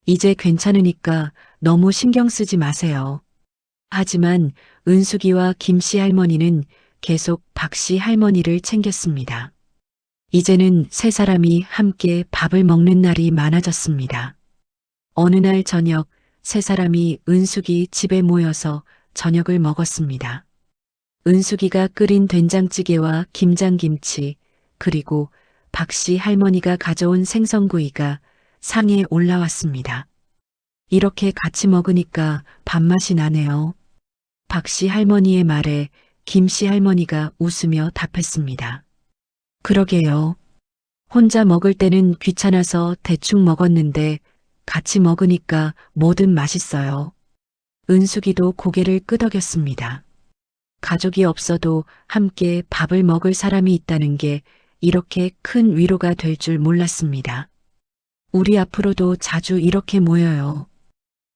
이제 괜찮으니까 너무 신경 쓰지 마세요. 하지만 은숙이와 김씨 할머니는 계속 박씨 할머니를 챙겼습니다. 이제는 세 사람이 함께 밥을 먹는 날이 많아졌습니다. 어느 날 저녁 세 사람이 은숙이 집에 모여서 저녁을 먹었습니다. 은숙이가 끓인 된장찌개와 김장김치 그리고 박씨 할머니가 가져온 생선구이가 상에 올라왔습니다. 이렇게 같이 먹으니까 밥맛이 나네요. 박씨 할머니의 말에 김씨 할머니가 웃으며 답했습니다. 그러게요. 혼자 먹을 때는 귀찮아서 대충 먹었는데 같이 먹으니까 뭐든 맛있어요. 은숙이도 고개를 끄덕였습니다. 가족이 없어도 함께 밥을 먹을 사람이 있다는 게 이렇게 큰 위로가 될 줄 몰랐습니다. 우리 앞으로도 자주 이렇게 모여요.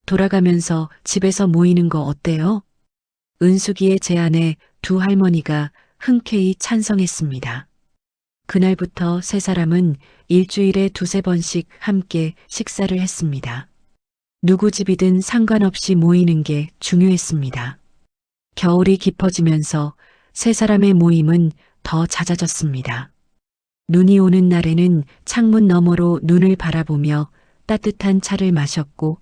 돌아가면서 집에서 모이는 거 어때요? 은숙이의 제안에 두 할머니가 흔쾌히 찬성했습니다. 그날부터 세 사람은 일주일에 두세 번씩 함께 식사를 했습니다. 누구 집이든 상관없이 모이는 게 중요했습니다. 겨울이 깊어지면서 세 사람의 모임은 더 잦아졌습니다. 눈이 오는 날에는 창문 너머로 눈을 바라보며 따뜻한 차를 마셨고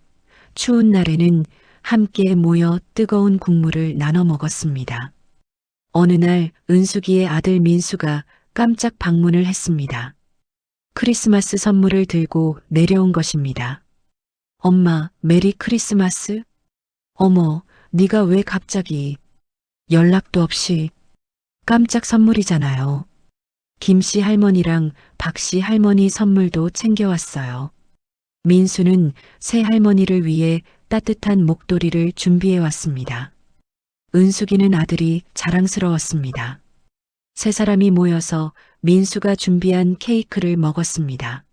추운 날에는 함께 모여 뜨거운 국물을 나눠 먹었습니다. 어느 날 은숙이의 아들 민수가 깜짝 방문을 했습니다. 크리스마스 선물을 들고 내려온 것입니다. 엄마, 메리 크리스마스? 어머, 네가 왜 갑자기? 연락도 없이. 깜짝 선물이잖아요. 김씨 할머니랑 박씨 할머니 선물도 챙겨왔어요. 민수는 새 할머니를 위해 따뜻한 목도리를 준비해 왔습니다. 은숙이는 아들이 자랑스러웠습니다. 세 사람이 모여서 민수가 준비한 케이크를 먹었습니다.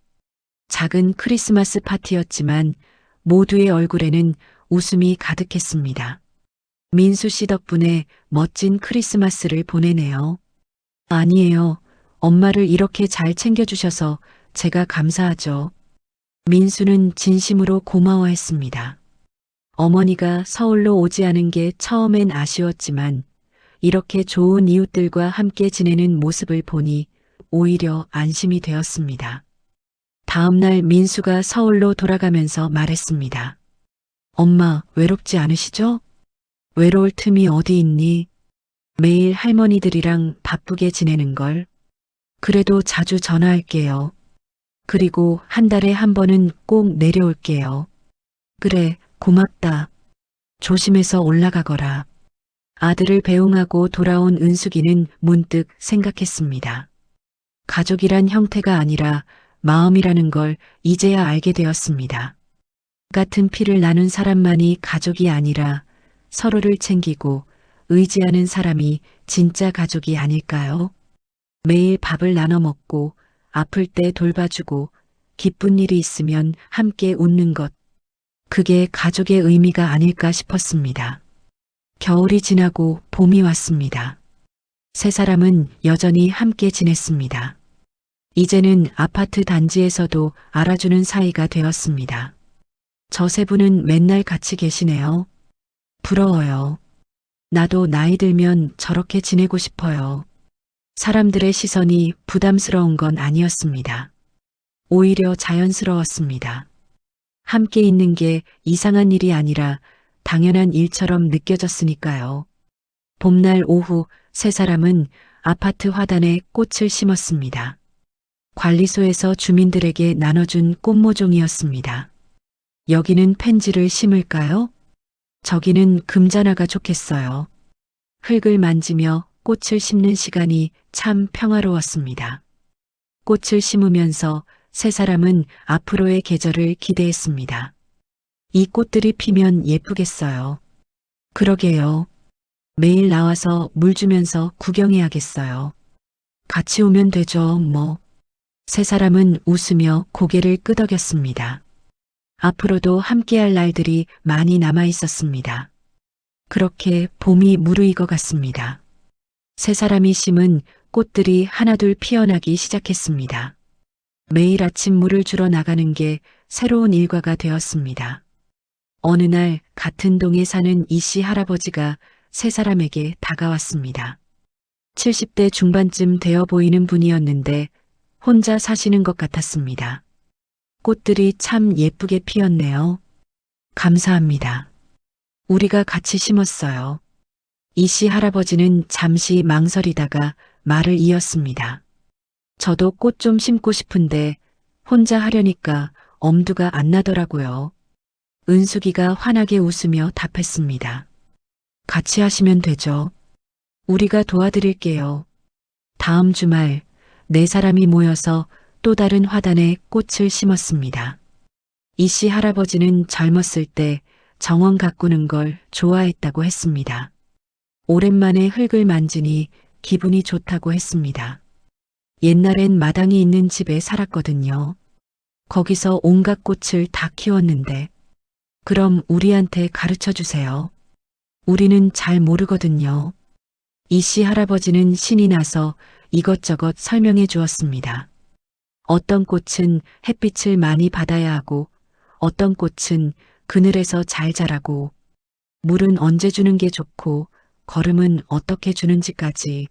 작은 크리스마스 파티였지만 모두의 얼굴에는 웃음이 가득했습니다. 민수 씨 덕분에 멋진 크리스마스를 보내네요. 아니에요. 엄마를 이렇게 잘 챙겨주셔서 제가 감사하죠. 민수는 진심으로 고마워했습니다. 어머니가 서울로 오지 않은 게 처음엔 아쉬웠지만 이렇게 좋은 이웃들과 함께 지내는 모습을 보니 오히려 안심이 되었습니다. 다음 날 민수가 서울로 돌아가면서 말했습니다. 엄마, 외롭지 않으시죠? 외로울 틈이 어디 있니? 매일 할머니들이랑 바쁘게 지내는 걸. 그래도 자주 전화할게요. 그리고 한 달에 한 번은 꼭 내려올게요. 그래, 고맙다. 조심해서 올라가거라. 아들을 배웅하고 돌아온 은숙이는 문득 생각했습니다. 가족이란 형태가 아니라 마음이라는 걸 이제야 알게 되었습니다. 같은 피를 나눈 사람만이 가족이 아니라 서로를 챙기고 의지하는 사람이 진짜 가족이 아닐까요? 매일 밥을 나눠 먹고 아플 때 돌봐주고 기쁜 일이 있으면 함께 웃는 것. 그게 가족의 의미가 아닐까 싶었습니다. 겨울이 지나고 봄이 왔습니다. 세 사람은 여전히 함께 지냈습니다. 이제는 아파트 단지에서도 알아주는 사이가 되었습니다. 저 세 분은 맨날 같이 계시네요. 부러워요. 나도 나이 들면 저렇게 지내고 싶어요. 사람들의 시선이 부담스러운 건 아니었습니다. 오히려 자연스러웠습니다. 함께 있는 게 이상한 일이 아니라 당연한 일처럼 느껴졌으니까요. 봄날 오후 세 사람은 아파트 화단에 꽃을 심었습니다. 관리소에서 주민들에게 나눠준 꽃모종이었습니다. 여기는 펜지를 심을까요? 저기는 금잔화가 좋겠어요. 흙을 만지며 꽃을 심는 시간이 참 평화로웠습니다. 꽃을 심으면서 세 사람은 앞으로의 계절을 기대했습니다. 이 꽃들이 피면 예쁘겠어요. 그러게요. 매일 나와서 물 주면서 구경해야겠어요. 같이 오면 되죠, 뭐. 세 사람은 웃으며 고개를 끄덕였습니다. 앞으로도 함께할 날들이 많이 남아 있었습니다. 그렇게 봄이 무르익어 갔습니다. 세 사람이 심은 꽃들이 하나둘 피어나기 시작했습니다. 매일 아침 물을 주러 나가는 게 새로운 일과가 되었습니다. 어느 날 같은 동에 사는 이씨 할아버지가 세 사람에게 다가왔습니다. 70대 중반쯤 되어 보이는 분이었는데 혼자 사시는 것 같았습니다. 꽃들이 참 예쁘게 피었네요. 감사합니다. 우리가 같이 심었어요. 이씨 할아버지는 잠시 망설이다가 말을 이었습니다. 저도 꽃 좀 심고 싶은데 혼자 하려니까 엄두가 안 나더라고요. 은숙이가 환하게 웃으며 답했습니다. 같이 하시면 되죠. 우리가 도와드릴게요. 다음 주말 네 사람이 모여서 또 다른 화단에 꽃을 심었습니다. 이씨 할아버지는 젊었을 때 정원 가꾸는 걸 좋아했다고 했습니다. 오랜만에 흙을 만지니 기분이 좋다고 했습니다. 옛날엔 마당이 있는 집에 살았거든요. 거기서 온갖 꽃을 다 키웠는데 그럼 우리한테 가르쳐 주세요. 우리는 잘 모르거든요. 이씨 할아버지는 신이 나서 이것저것 설명해 주었습니다. 어떤 꽃은 햇빛을 많이 받아야 하고 어떤 꽃은 그늘에서 잘 자라고 물은 언제 주는 게 좋고 거름은 어떻게 주는지까지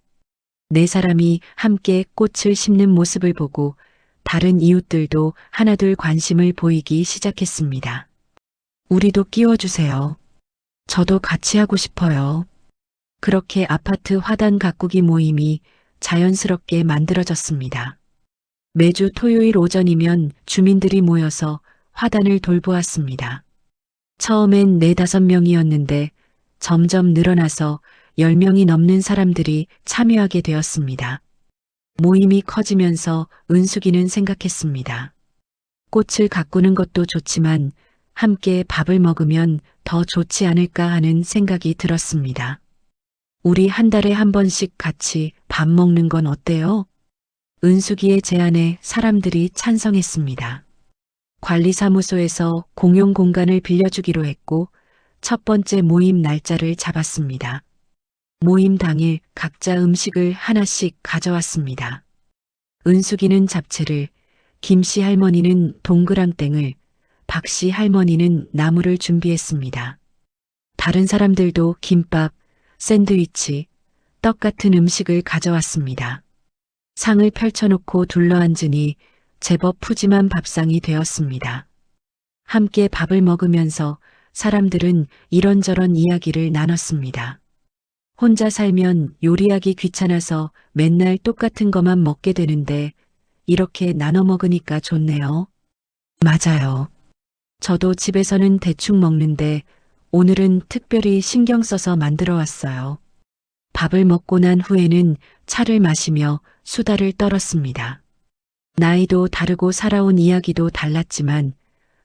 네 사람이 함께 꽃을 심는 모습을 보고 다른 이웃들도 하나둘 관심을 보이기 시작했습니다. 우리도 끼워주세요. 저도 같이 하고 싶어요. 그렇게 아파트 화단 가꾸기 모임이 자연스럽게 만들어졌습니다. 매주 토요일 오전이면 주민들이 모여서 화단을 돌보았습니다. 처음엔 4~5명이었는데 점점 늘어나서 10명이 넘는 사람들이 참여하게 되었습니다. 모임이 커지면서 은숙이는 생각했습니다. 꽃을 가꾸는 것도 좋지만 함께 밥을 먹으면 더 좋지 않을까 하는 생각이 들었습니다. 우리 한 달에 한 번씩 같이 밥 먹는 건 어때요? 은숙이의 제안에 사람들이 찬성했습니다. 관리사무소에서 공용 공간을 빌려주기로 했고 첫 번째 모임 날짜를 잡았습니다. 모임 당일 각자 음식을 하나씩 가져왔습니다. 은숙이는 잡채를, 김씨 할머니는 동그랑땡을, 박씨 할머니는 나물을 준비했습니다. 다른 사람들도 김밥, 샌드위치, 떡 같은 음식을 가져왔습니다. 상을 펼쳐놓고 둘러앉으니 제법 푸짐한 밥상이 되었습니다. 함께 밥을 먹으면서 사람들은 이런저런 이야기를 나눴습니다. 혼자 살면 요리하기 귀찮아서 맨날 똑같은 것만 먹게 되는데 이렇게 나눠 먹으니까 좋네요. 맞아요. 저도 집에서는 대충 먹는데 오늘은 특별히 신경 써서 만들어 왔어요. 밥을 먹고 난 후에는 차를 마시며 수다를 떨었습니다. 나이도 다르고 살아온 이야기도 달랐지만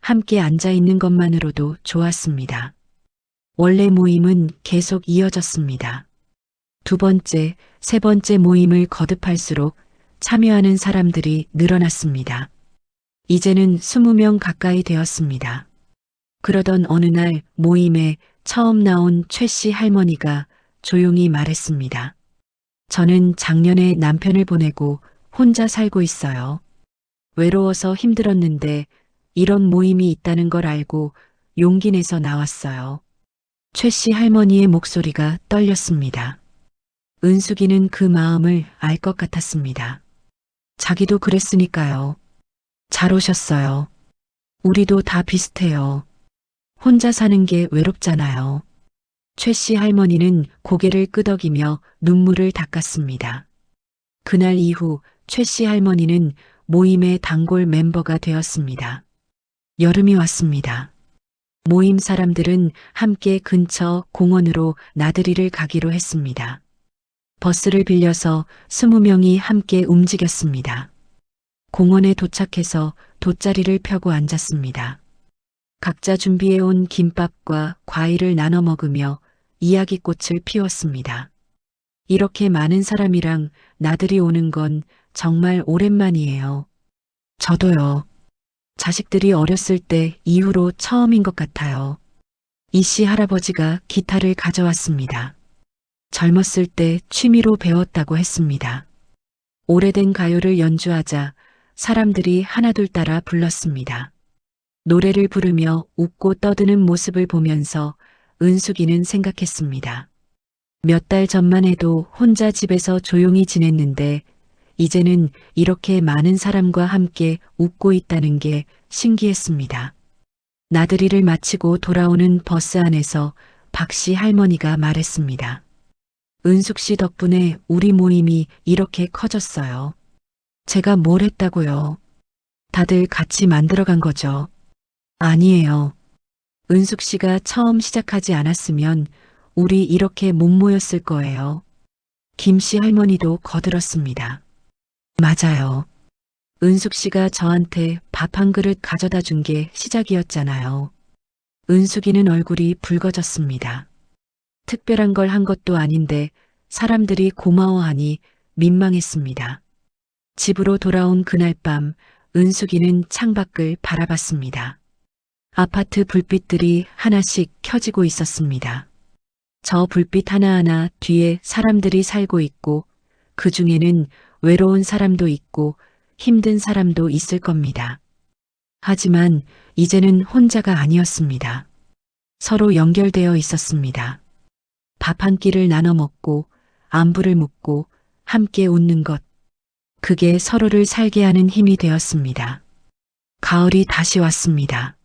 함께 앉아 있는 것만으로도 좋았습니다. 원래 모임은 계속 이어졌습니다. 두 번째, 세 번째 모임을 거듭할수록 참여하는 사람들이 늘어났습니다. 이제는 20명 가까이 되었습니다. 그러던 어느 날 모임에 처음 나온 최 씨 할머니가 조용히 말했습니다. 저는 작년에 남편을 보내고 혼자 살고 있어요. 외로워서 힘들었는데 이런 모임이 있다는 걸 알고 용기 내서 나왔어요. 최 씨 할머니의 목소리가 떨렸습니다. 은숙이는 그 마음을 알 것 같았습니다. 자기도 그랬으니까요. 잘 오셨어요. 우리도 다 비슷해요. 혼자 사는 게 외롭잖아요. 최 씨 할머니는 고개를 끄덕이며 눈물을 닦았습니다. 그날 이후 최 씨 할머니는 모임의 단골 멤버가 되었습니다. 여름이 왔습니다. 모임 사람들은 함께 근처 공원으로 나들이를 가기로 했습니다. 버스를 빌려서 20명이 함께 움직였습니다. 공원에 도착해서 돗자리를 펴고 앉았습니다. 각자 준비해온 김밥과 과일을 나눠 먹으며 이야기꽃을 피웠습니다. 이렇게 많은 사람이랑 나들이 오는 건 정말 오랜만이에요. 저도요. 자식들이 어렸을 때 이후로 처음인 것 같아요. 이씨 할아버지가 기타를 가져왔습니다. 젊었을 때 취미로 배웠다고 했습니다. 오래된 가요를 연주하자 사람들이 하나둘 따라 불렀습니다. 노래를 부르며 웃고 떠드는 모습을 보면서 은숙이는 생각했습니다. 몇 달 전만 해도 혼자 집에서 조용히 지냈는데 이제는 이렇게 많은 사람과 함께 웃고 있다는 게 신기했습니다. 나들이를 마치고 돌아오는 버스 안에서 박씨 할머니가 말했습니다. 은숙 씨 덕분에 우리 모임이 이렇게 커졌어요. 제가 뭘 했다고요? 다들 같이 만들어간 거죠. 아니에요. 은숙 씨가 처음 시작하지 않았으면 우리 이렇게 못 모였을 거예요. 김씨 할머니도 거들었습니다. 맞아요. 은숙 씨가 저한테 밥 한 그릇 가져다 준 게 시작이었잖아요. 은숙이는 얼굴이 붉어졌습니다. 특별한 걸 한 것도 아닌데 사람들이 고마워하니 민망했습니다. 집으로 돌아온 그날 밤 은숙이는 창밖을 바라봤습니다. 아파트 불빛들이 하나씩 켜지고 있었습니다. 저 불빛 하나하나 뒤에 사람들이 살고 있고 그 중에는 외로운 사람도 있고 힘든 사람도 있을 겁니다. 하지만 이제는 혼자가 아니었습니다. 서로 연결되어 있었습니다. 밥 한 끼를 나눠 먹고 안부를 묻고 함께 웃는 것. 그게 서로를 살게 하는 힘이 되었습니다. 가을이 다시 왔습니다.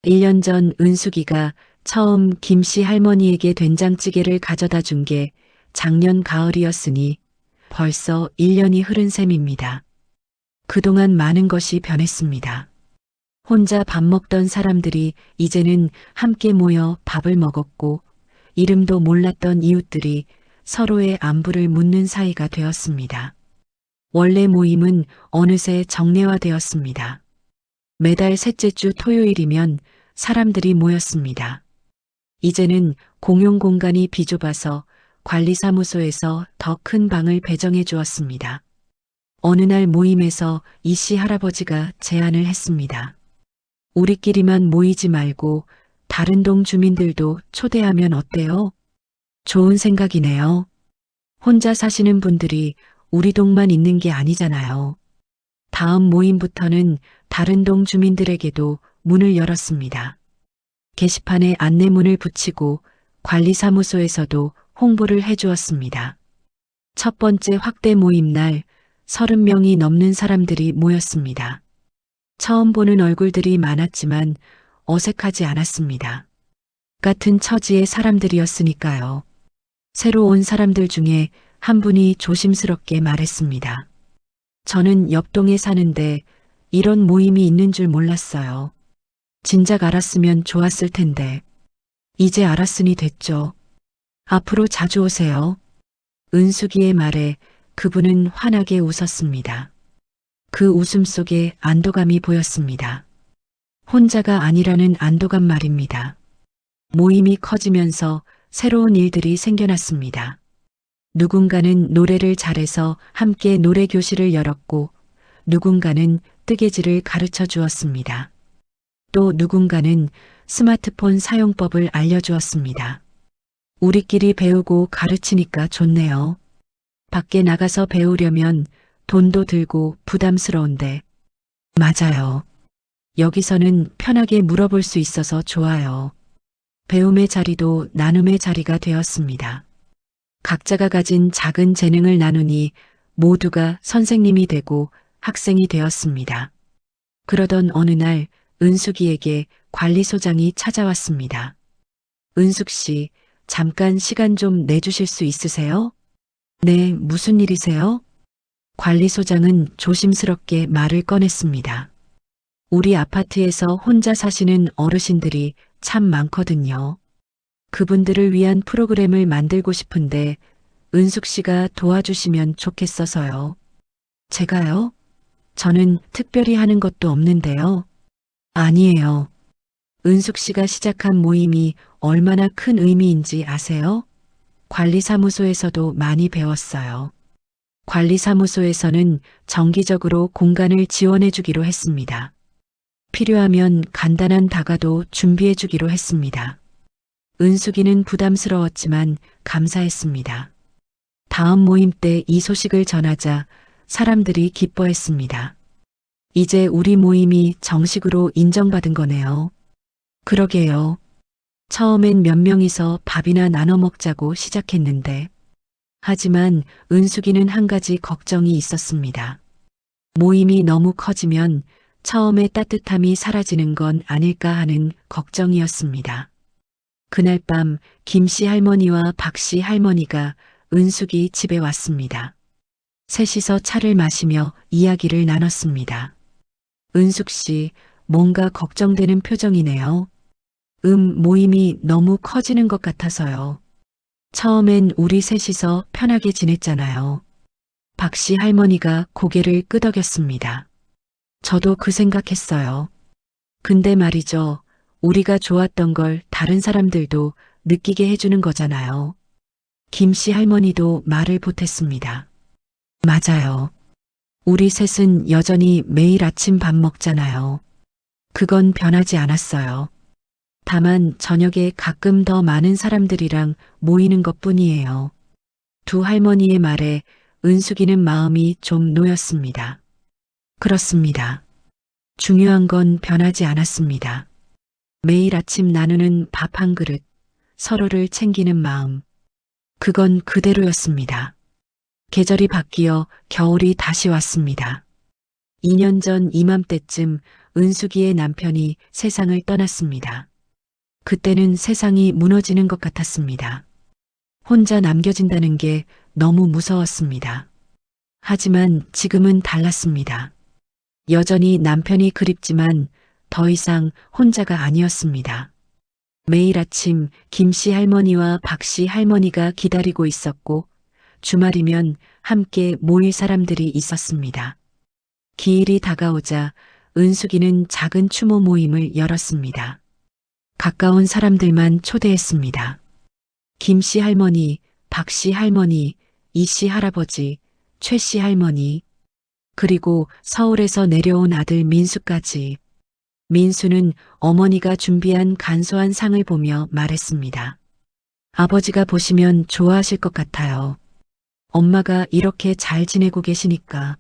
1년 전 은숙이가 처음 김씨 할머니에게 된장찌개를 가져다 준 게 작년 가을이었으니 벌써 1년이 흐른 셈입니다. 그동안 많은 것이 변했습니다. 혼자 밥 먹던 사람들이 이제는 함께 모여 밥을 먹었고 이름도 몰랐던 이웃들이 서로의 안부를 묻는 사이가 되었습니다. 원래 모임은 어느새 정례화되었습니다. 매달 셋째 주 토요일이면 사람들이 모였습니다. 이제는 공용 공간이 비좁아서 관리사무소에서 더 큰 방을 배정해 주었습니다. 어느 날 모임에서 이씨 할아버지가 제안을 했습니다. 우리끼리만 모이지 말고 다른 동 주민들도 초대하면 어때요? 좋은 생각이네요. 혼자 사시는 분들이 우리 동만 있는 게 아니잖아요. 다음 모임부터는 다른 동 주민들에게도 문을 열었습니다. 게시판에 안내문을 붙이고 관리사무소에서도 홍보를 해주었습니다. 첫 번째 확대 모임 날 30명이 넘는 사람들이 모였습니다. 처음 보는 얼굴들이 많았지만 어색하지 않았습니다. 같은 처지의 사람들이었으니까요. 새로 온 사람들 중에 한 분이 조심스럽게 말했습니다. 저는 옆동에 사는데 이런 모임이 있는 줄 몰랐어요. 진작 알았으면 좋았을 텐데. 이제 알았으니 됐죠. 앞으로 자주 오세요. 은숙이의 말에 그분은 환하게 웃었습니다. 그 웃음 속에 안도감이 보였습니다. 혼자가 아니라는 안도감 말입니다. 모임이 커지면서 새로운 일들이 생겨났습니다. 누군가는 노래를 잘해서 함께 노래 교실을 열었고 누군가는 뜨개질을 가르쳐 주었습니다. 또 누군가는 스마트폰 사용법을 알려주었습니다. 우리끼리 배우고 가르치니까 좋네요. 밖에 나가서 배우려면 돈도 들고 부담스러운데. 맞아요. 여기서는 편하게 물어볼 수 있어서 좋아요. 배움의 자리도 나눔의 자리가 되었습니다. 각자가 가진 작은 재능을 나누니 모두가 선생님이 되고 학생이 되었습니다. 그러던 어느 날 은숙이에게 관리소장이 찾아왔습니다. 은숙 씨, 잠깐 시간 좀 내주실 수 있으세요? 네, 무슨 일이세요? 관리소장은 조심스럽게 말을 꺼냈습니다. 우리 아파트에서 혼자 사시는 어르신들이 참 많거든요. 그분들을 위한 프로그램을 만들고 싶은데 은숙 씨가 도와주시면 좋겠어서요. 제가요? 저는 특별히 하는 것도 없는데요. 아니에요. 은숙 씨가 시작한 모임이 얼마나 큰 의미인지 아세요? 관리사무소에서도 많이 배웠어요. 관리사무소에서는 정기적으로 공간을 지원해 주기로 했습니다. 필요하면 간단한 다가도 준비해 주기로 했습니다. 은숙이는 부담스러웠지만 감사했습니다. 다음 모임 때 이 소식을 전하자 사람들이 기뻐했습니다. 이제 우리 모임이 정식으로 인정받은 거네요. 그러게요. 처음엔 몇 명이서 밥이나 나눠 먹자고 시작했는데, 하지만 은숙이는 한 가지 걱정이 있었습니다. 모임이 너무 커지면 처음의 따뜻함이 사라지는 건 아닐까 하는 걱정이었습니다. 그날 밤 김씨 할머니와 박씨 할머니가 은숙이 집에 왔습니다. 셋이서 차를 마시며 이야기를 나눴습니다. 은숙 씨, 뭔가 걱정되는 표정이네요. 모임이 너무 커지는 것 같아서요. 처음엔 우리 셋이서 편하게 지냈잖아요. 박씨 할머니가 고개를 끄덕였습니다. 저도 그 생각했어요. 근데 말이죠. 우리가 좋았던 걸 다른 사람들도 느끼게 해주는 거잖아요. 김씨 할머니도 말을 보탰습니다. 맞아요. 우리 셋은 여전히 매일 아침 밥 먹잖아요. 그건 변하지 않았어요. 다만 저녁에 가끔 더 많은 사람들이랑 모이는 것뿐이에요. 두 할머니의 말에 은숙이는 마음이 좀 놓였습니다. 그렇습니다. 중요한 건 변하지 않았습니다. 매일 아침 나누는 밥 한 그릇, 서로를 챙기는 마음. 그건 그대로였습니다. 계절이 바뀌어 겨울이 다시 왔습니다. 2년 전 이맘때쯤 은숙이의 남편이 세상을 떠났습니다. 그때는 세상이 무너지는 것 같았습니다. 혼자 남겨진다는 게 너무 무서웠습니다. 하지만 지금은 달랐습니다. 여전히 남편이 그립지만 더 이상 혼자가 아니었습니다. 매일 아침 김씨 할머니와 박씨 할머니가 기다리고 있었고 주말이면 함께 모일 사람들이 있었습니다. 기일이 다가오자 은숙이는 작은 추모 모임을 열었습니다. 가까운 사람들만 초대했습니다. 김씨 할머니, 박씨 할머니, 이씨 할아버지, 최씨 할머니, 그리고 서울에서 내려온 아들 민수까지. 민수는 어머니가 준비한 간소한 상을 보며 말했습니다. 아버지가 보시면 좋아하실 것 같아요. 엄마가 이렇게 잘 지내고 계시니까.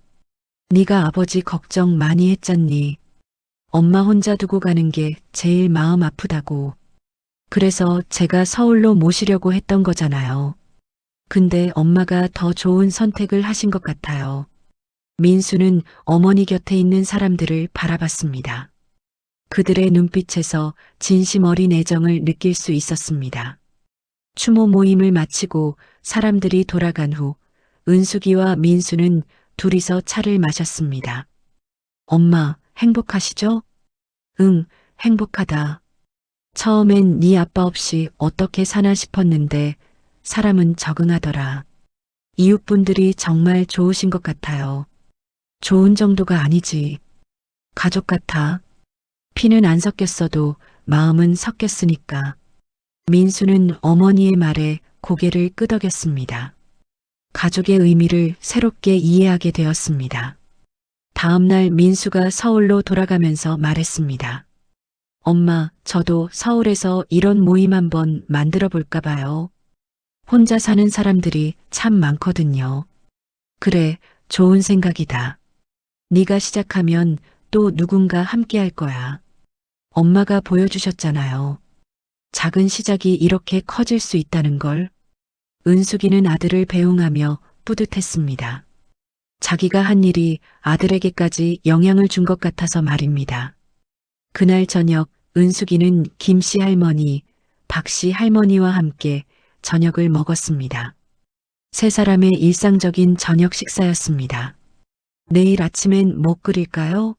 네가 아버지 걱정 많이 했잖니. 엄마 혼자 두고 가는 게 제일 마음 아프다고. 그래서 제가 서울로 모시려고 했던 거잖아요. 근데 엄마가 더 좋은 선택을 하신 것 같아요. 민수는 어머니 곁에 있는 사람들을 바라봤습니다. 그들의 눈빛에서 진심 어린 애정을 느낄 수 있었습니다. 추모 모임을 마치고 사람들이 돌아간 후 은숙이와 민수는 둘이서 차를 마셨습니다. 엄마, 행복하시죠? 응, 행복하다. 처음엔 네 아빠 없이 어떻게 사나 싶었는데 사람은 적응하더라. 이웃분들이 정말 좋으신 것 같아요. 좋은 정도가 아니지. 가족 같아. 피는 안 섞였어도 마음은 섞였으니까. 민수는 어머니의 말에 고개를 끄덕였습니다. 가족의 의미를 새롭게 이해하게 되었습니다. 다음 날 민수가 서울로 돌아가면서 말했습니다. 엄마, 저도 서울에서 이런 모임 한번 만들어 볼까 봐요. 혼자 사는 사람들이 참 많거든요. 그래, 좋은 생각이다. 네가 시작하면 또 누군가 함께 할 거야. 엄마가 보여주셨잖아요. 작은 시작이 이렇게 커질 수 있다는 걸. 은숙이는 아들을 배웅하며 뿌듯했습니다. 자기가 한 일이 아들에게까지 영향을 준 것 같아서 말입니다. 그날 저녁 은숙이는 김씨 할머니, 박씨 할머니와 함께 저녁을 먹었습니다. 세 사람의 일상적인 저녁 식사였습니다. 내일 아침엔 뭐 끓일까요?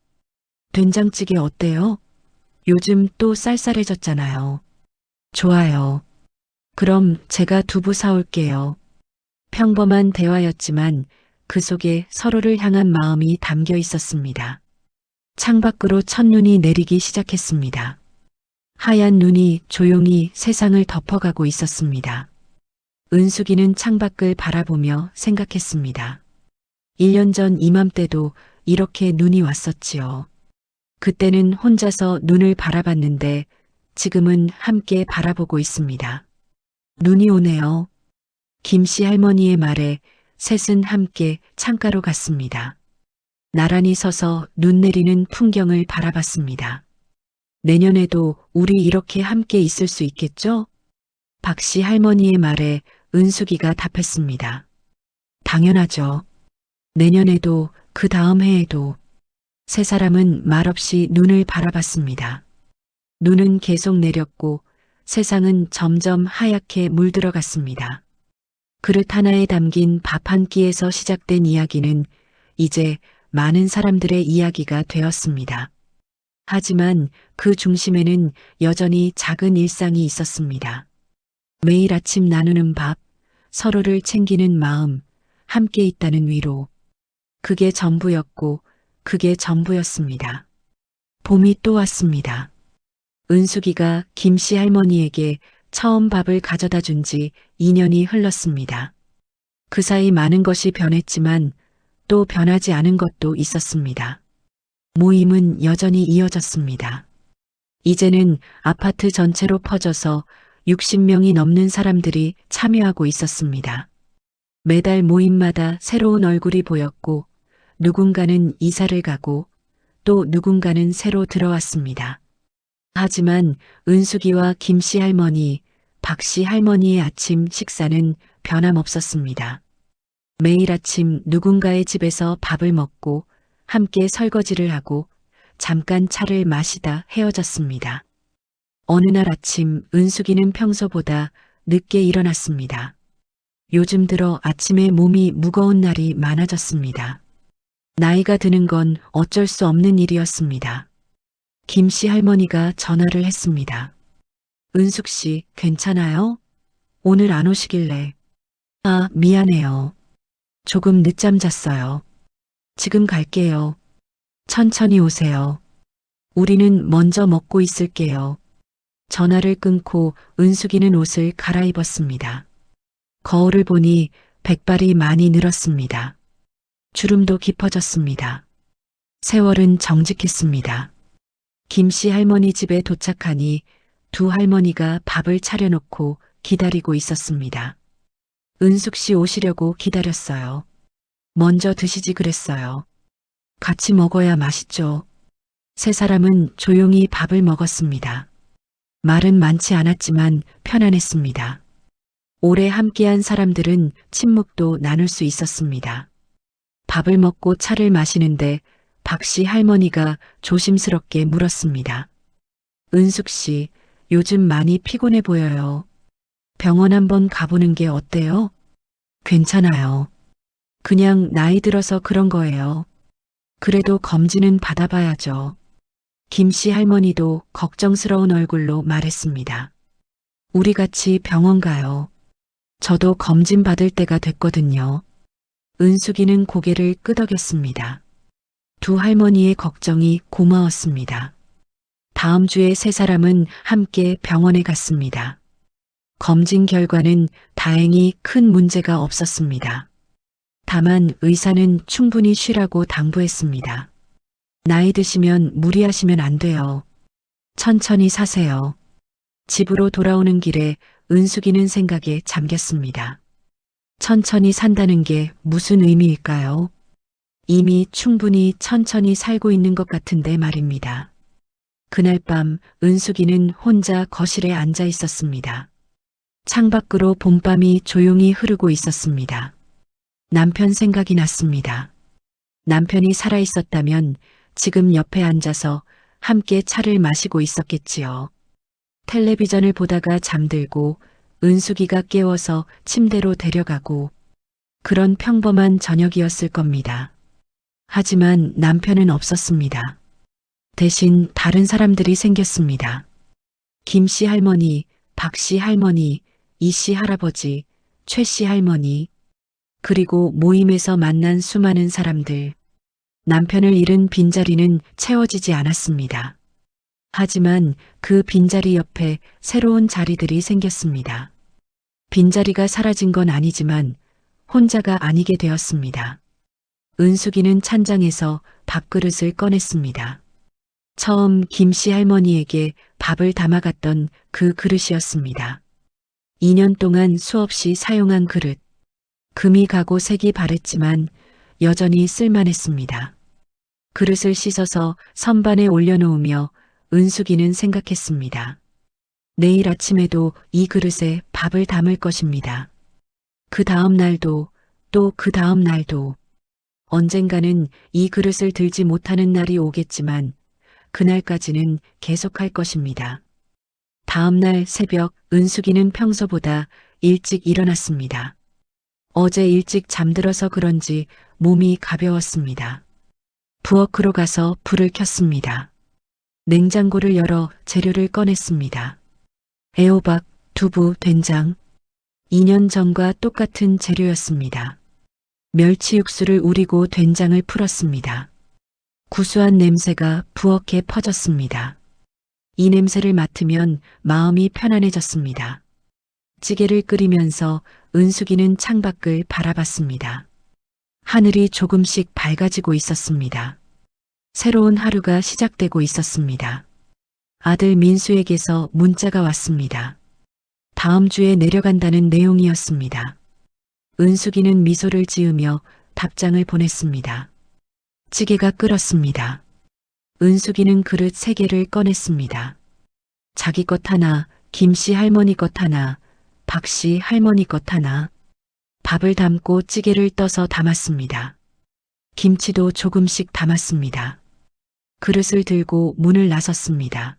된장찌개 어때요? 요즘 또 쌀쌀해졌잖아요. 좋아요. 그럼 제가 두부 사올게요. 평범한 대화였지만 그 속에 서로를 향한 마음이 담겨 있었습니다. 창밖으로 첫눈이 내리기 시작했습니다. 하얀 눈이 조용히 세상을 덮어가고 있었습니다. 은숙이는 창밖을 바라보며 생각했습니다. 1년 전 이맘때도 이렇게 눈이 왔었지요. 그때는 혼자서 눈을 바라봤는데 지금은 함께 바라보고 있습니다. 눈이 오네요. 김씨 할머니의 말에 셋은 함께 창가로 갔습니다. 나란히 서서 눈 내리는 풍경을 바라봤습니다. 내년에도 우리 이렇게 함께 있을 수 있겠죠? 박씨 할머니의 말에 은숙이가 답했습니다. 당연하죠. 내년에도 그 다음 해에도. 세 사람은 말없이 눈을 바라봤습니다. 눈은 계속 내렸고 세상은 점점 하얗게 물들어갔습니다. 그릇 하나에 담긴 밥 한 끼에서 시작된 이야기는 이제 많은 사람들의 이야기가 되었습니다. 하지만 그 중심에는 여전히 작은 일상이 있었습니다. 매일 아침 나누는 밥, 서로를 챙기는 마음, 함께 있다는 위로. 그게 전부였고 그게 전부였습니다. 봄이 또 왔습니다. 은숙이가 김씨 할머니에게 처음 밥을 가져다 준 지 2년이 흘렀습니다. 그 사이 많은 것이 변했지만 또 변하지 않은 것도 있었습니다. 모임은 여전히 이어졌습니다. 이제는 아파트 전체로 퍼져서 60명이 넘는 사람들이 참여하고 있었습니다. 매달 모임마다 새로운 얼굴이 보였고 누군가는 이사를 가고 또 누군가는 새로 들어왔습니다. 하지만 은숙이와 김씨 할머니, 박씨 할머니의 아침 식사는 변함없었습니다. 매일 아침 누군가의 집에서 밥을 먹고 함께 설거지를 하고 잠깐 차를 마시다 헤어졌습니다. 어느 날 아침 은숙이는 평소보다 늦게 일어났습니다. 요즘 들어 아침에 몸이 무거운 날이 많아졌습니다. 나이가 드는 건 어쩔 수 없는 일이었습니다. 김씨 할머니가 전화를 했습니다. 은숙 씨, 괜찮아요? 오늘 안 오시길래. 아, 미안해요. 조금 늦잠 잤어요. 지금 갈게요. 천천히 오세요. 우리는 먼저 먹고 있을게요. 전화를 끊고 은숙이는 옷을 갈아입었습니다. 거울을 보니 백발이 많이 늘었습니다. 주름도 깊어졌습니다. 세월은 정직했습니다. 김씨 할머니 집에 도착하니 두 할머니가 밥을 차려놓고 기다리고 있었습니다. 은숙 씨 오시려고 기다렸어요. 먼저 드시지 그랬어요. 같이 먹어야 맛있죠. 세 사람은 조용히 밥을 먹었습니다. 말은 많지 않았지만 편안했습니다. 오래 함께한 사람들은 침묵도 나눌 수 있었습니다. 밥을 먹고 차를 마시는데 박씨 할머니가 조심스럽게 물었습니다. 은숙 씨, 요즘 많이 피곤해 보여요. 병원 한번 가보는 게 어때요? 괜찮아요. 그냥 나이 들어서 그런 거예요. 그래도 검진은 받아봐야죠. 김씨 할머니도 걱정스러운 얼굴로 말했습니다. 우리 같이 병원 가요. 저도 검진 받을 때가 됐거든요. 은숙이는 고개를 끄덕였습니다. 두 할머니의 걱정이 고마웠습니다. 다음 주에 세 사람은 함께 병원에 갔습니다. 검진 결과는 다행히 큰 문제가 없었습니다. 다만 의사는 충분히 쉬라고 당부했습니다. 나이 드시면 무리하시면 안 돼요. 천천히 사세요. 집으로 돌아오는 길에 은숙이는 생각에 잠겼습니다. 천천히 산다는 게 무슨 의미일까요? 이미 충분히 천천히 살고 있는 것 같은데 말입니다. 그날 밤 은숙이는 혼자 거실에 앉아 있었습니다. 창밖으로 봄밤이 조용히 흐르고 있었습니다. 남편 생각이 났습니다. 남편이 살아있었다면 지금 옆에 앉아서 함께 차를 마시고 있었겠지요. 텔레비전을 보다가 잠들고 은숙이가 깨워서 침대로 데려가고 그런 평범한 저녁이었을 겁니다. 하지만 남편은 없었습니다. 대신 다른 사람들이 생겼습니다. 김씨 할머니, 박씨 할머니, 이씨 할아버지, 최씨 할머니, 그리고 모임에서 만난 수많은 사람들. 남편을 잃은 빈자리는 채워지지 않았습니다. 하지만 그 빈자리 옆에 새로운 자리들이 생겼습니다. 빈자리가 사라진 건 아니지만 혼자가 아니게 되었습니다. 은숙이는 찬장에서 밥그릇을 꺼냈습니다. 처음 김씨 할머니에게 밥을 담아갔던 그 그릇이었습니다. 2년 동안 수없이 사용한 그릇. 금이 가고 색이 바랬지만 여전히 쓸만했습니다. 그릇을 씻어서 선반에 올려놓으며 은숙이는 생각했습니다. 내일 아침에도 이 그릇에 밥을 담을 것입니다. 그 다음 날도 또 그 다음 날도 언젠가는 이 그릇을 들지 못하는 날이 오겠지만 그날까지는 계속할 것입니다. 다음 날 새벽 은숙이는 평소보다 일찍 일어났습니다. 어제 일찍 잠들어서 그런지 몸이 가벼웠습니다. 부엌으로 가서 불을 켰습니다. 냉장고를 열어 재료를 꺼냈습니다. 애호박, 두부, 된장. 2년 전과 똑같은 재료였습니다. 멸치 육수를 우리고 된장을 풀었습니다. 구수한 냄새가 부엌에 퍼졌습니다. 이 냄새를 맡으면 마음이 편안해졌습니다. 찌개를 끓이면서 은숙이는 창밖을 바라봤습니다. 하늘이 조금씩 밝아지고 있었습니다. 새로운 하루가 시작되고 있었습니다. 아들 민수에게서 문자가 왔습니다. 다음 주에 내려간다는 내용이었습니다. 은숙이는 미소를 지으며 답장을 보냈습니다. 찌개가 끓었습니다. 은숙이는 그릇 3개를 꺼냈습니다. 자기 것 하나, 김씨 할머니 것 하나, 박씨 할머니 것 하나. 밥을 담고 찌개를 떠서 담았습니다. 김치도 조금씩 담았습니다. 그릇을 들고 문을 나섰습니다.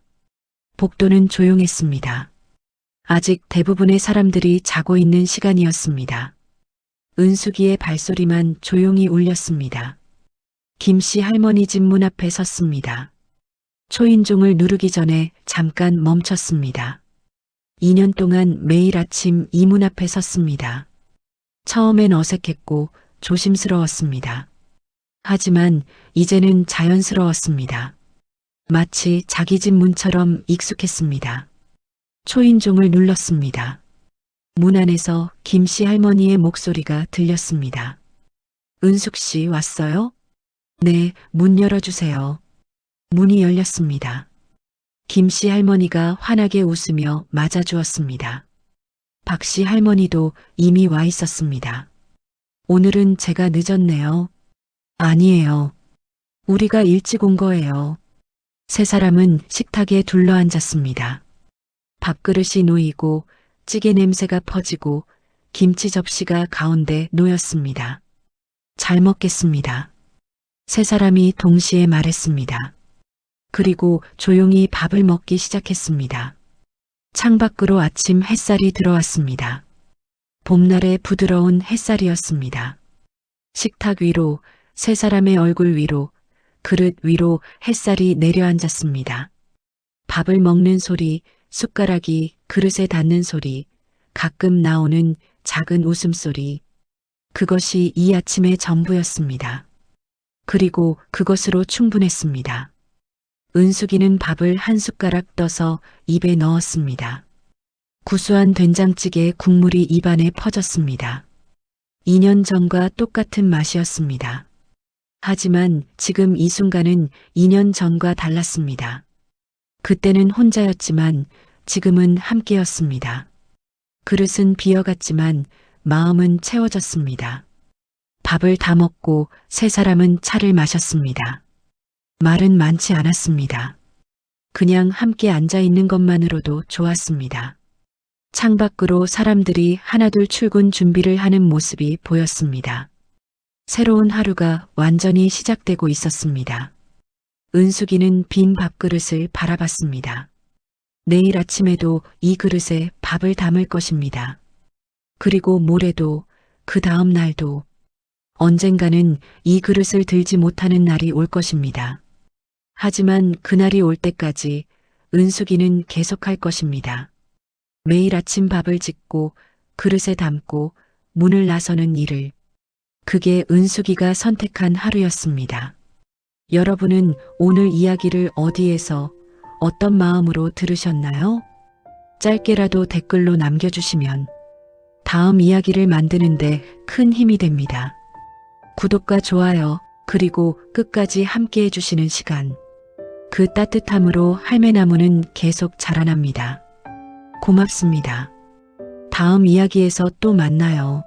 복도는 조용했습니다. 아직 대부분의 사람들이 자고 있는 시간이었습니다. 은숙이의 발소리만 조용히 울렸습니다. 김씨 할머니 집 문 앞에 섰습니다. 초인종을 누르기 전에 잠깐 멈췄습니다. 2년 동안 매일 아침 이 문 앞에 섰습니다. 처음엔 어색했고 조심스러웠습니다. 하지만 이제는 자연스러웠습니다. 마치 자기 집 문처럼 익숙했습니다. 초인종을 눌렀습니다. 문 안에서 김씨 할머니의 목소리가 들렸습니다. 은숙 씨 왔어요? 네, 문 열어주세요. 문이 열렸습니다. 김씨 할머니가 환하게 웃으며 맞아주었습니다. 박씨 할머니도 이미 와 있었습니다. 오늘은 제가 늦었네요. 아니에요. 우리가 일찍 온 거예요. 세 사람은 식탁에 둘러앉았습니다. 밥그릇이 놓이고 찌개 냄새가 퍼지고 김치 접시가 가운데 놓였습니다. 잘 먹겠습니다. 세 사람이 동시에 말했습니다. 그리고 조용히 밥을 먹기 시작했습니다. 창밖으로 아침 햇살이 들어왔습니다. 봄날의 부드러운 햇살이었습니다. 식탁 위로, 세 사람의 얼굴 위로, 그릇 위로 햇살이 내려앉았습니다. 밥을 먹는 소리, 숟가락이 그릇에 닿는 소리, 가끔 나오는 작은 웃음소리. 그것이 이 아침의 전부였습니다. 그리고 그것으로 충분했습니다. 은숙이는 밥을 한 숟가락 떠서 입에 넣었습니다. 구수한 된장찌개 국물이 입안에 퍼졌습니다. 2년 전과 똑같은 맛이었습니다. 하지만 지금 이 순간은 2년 전과 달랐습니다. 그때는 혼자였지만 지금은 함께였습니다. 그릇은 비어갔지만 마음은 채워졌습니다. 밥을 다 먹고 세 사람은 차를 마셨습니다. 말은 많지 않았습니다. 그냥 함께 앉아 있는 것만으로도 좋았습니다. 창밖으로 사람들이 하나둘 출근 준비를 하는 모습이 보였습니다. 새로운 하루가 완전히 시작되고 있었습니다. 은숙이는 빈 밥그릇을 바라봤습니다. 내일 아침에도 이 그릇에 밥을 담을 것입니다. 그리고 모레도, 그 다음 날도, 언젠가는 이 그릇을 들지 못하는 날이 올 것입니다. 하지만 그날이 올 때까지 은숙이는 계속할 것입니다. 매일 아침 밥을 짓고 그릇에 담고 문을 나서는 일을. 그게 은숙이가 선택한 하루였습니다. 여러분은 오늘 이야기를 어디에서 어떤 마음으로 들으셨나요? 짧게라도 댓글로 남겨주시면 다음 이야기를 만드는데 큰 힘이 됩니다. 구독과 좋아요, 그리고 끝까지 함께 해주시는 시간. 그 따뜻함으로 할매나무는 계속 자라납니다. 고맙습니다. 다음 이야기에서 또 만나요.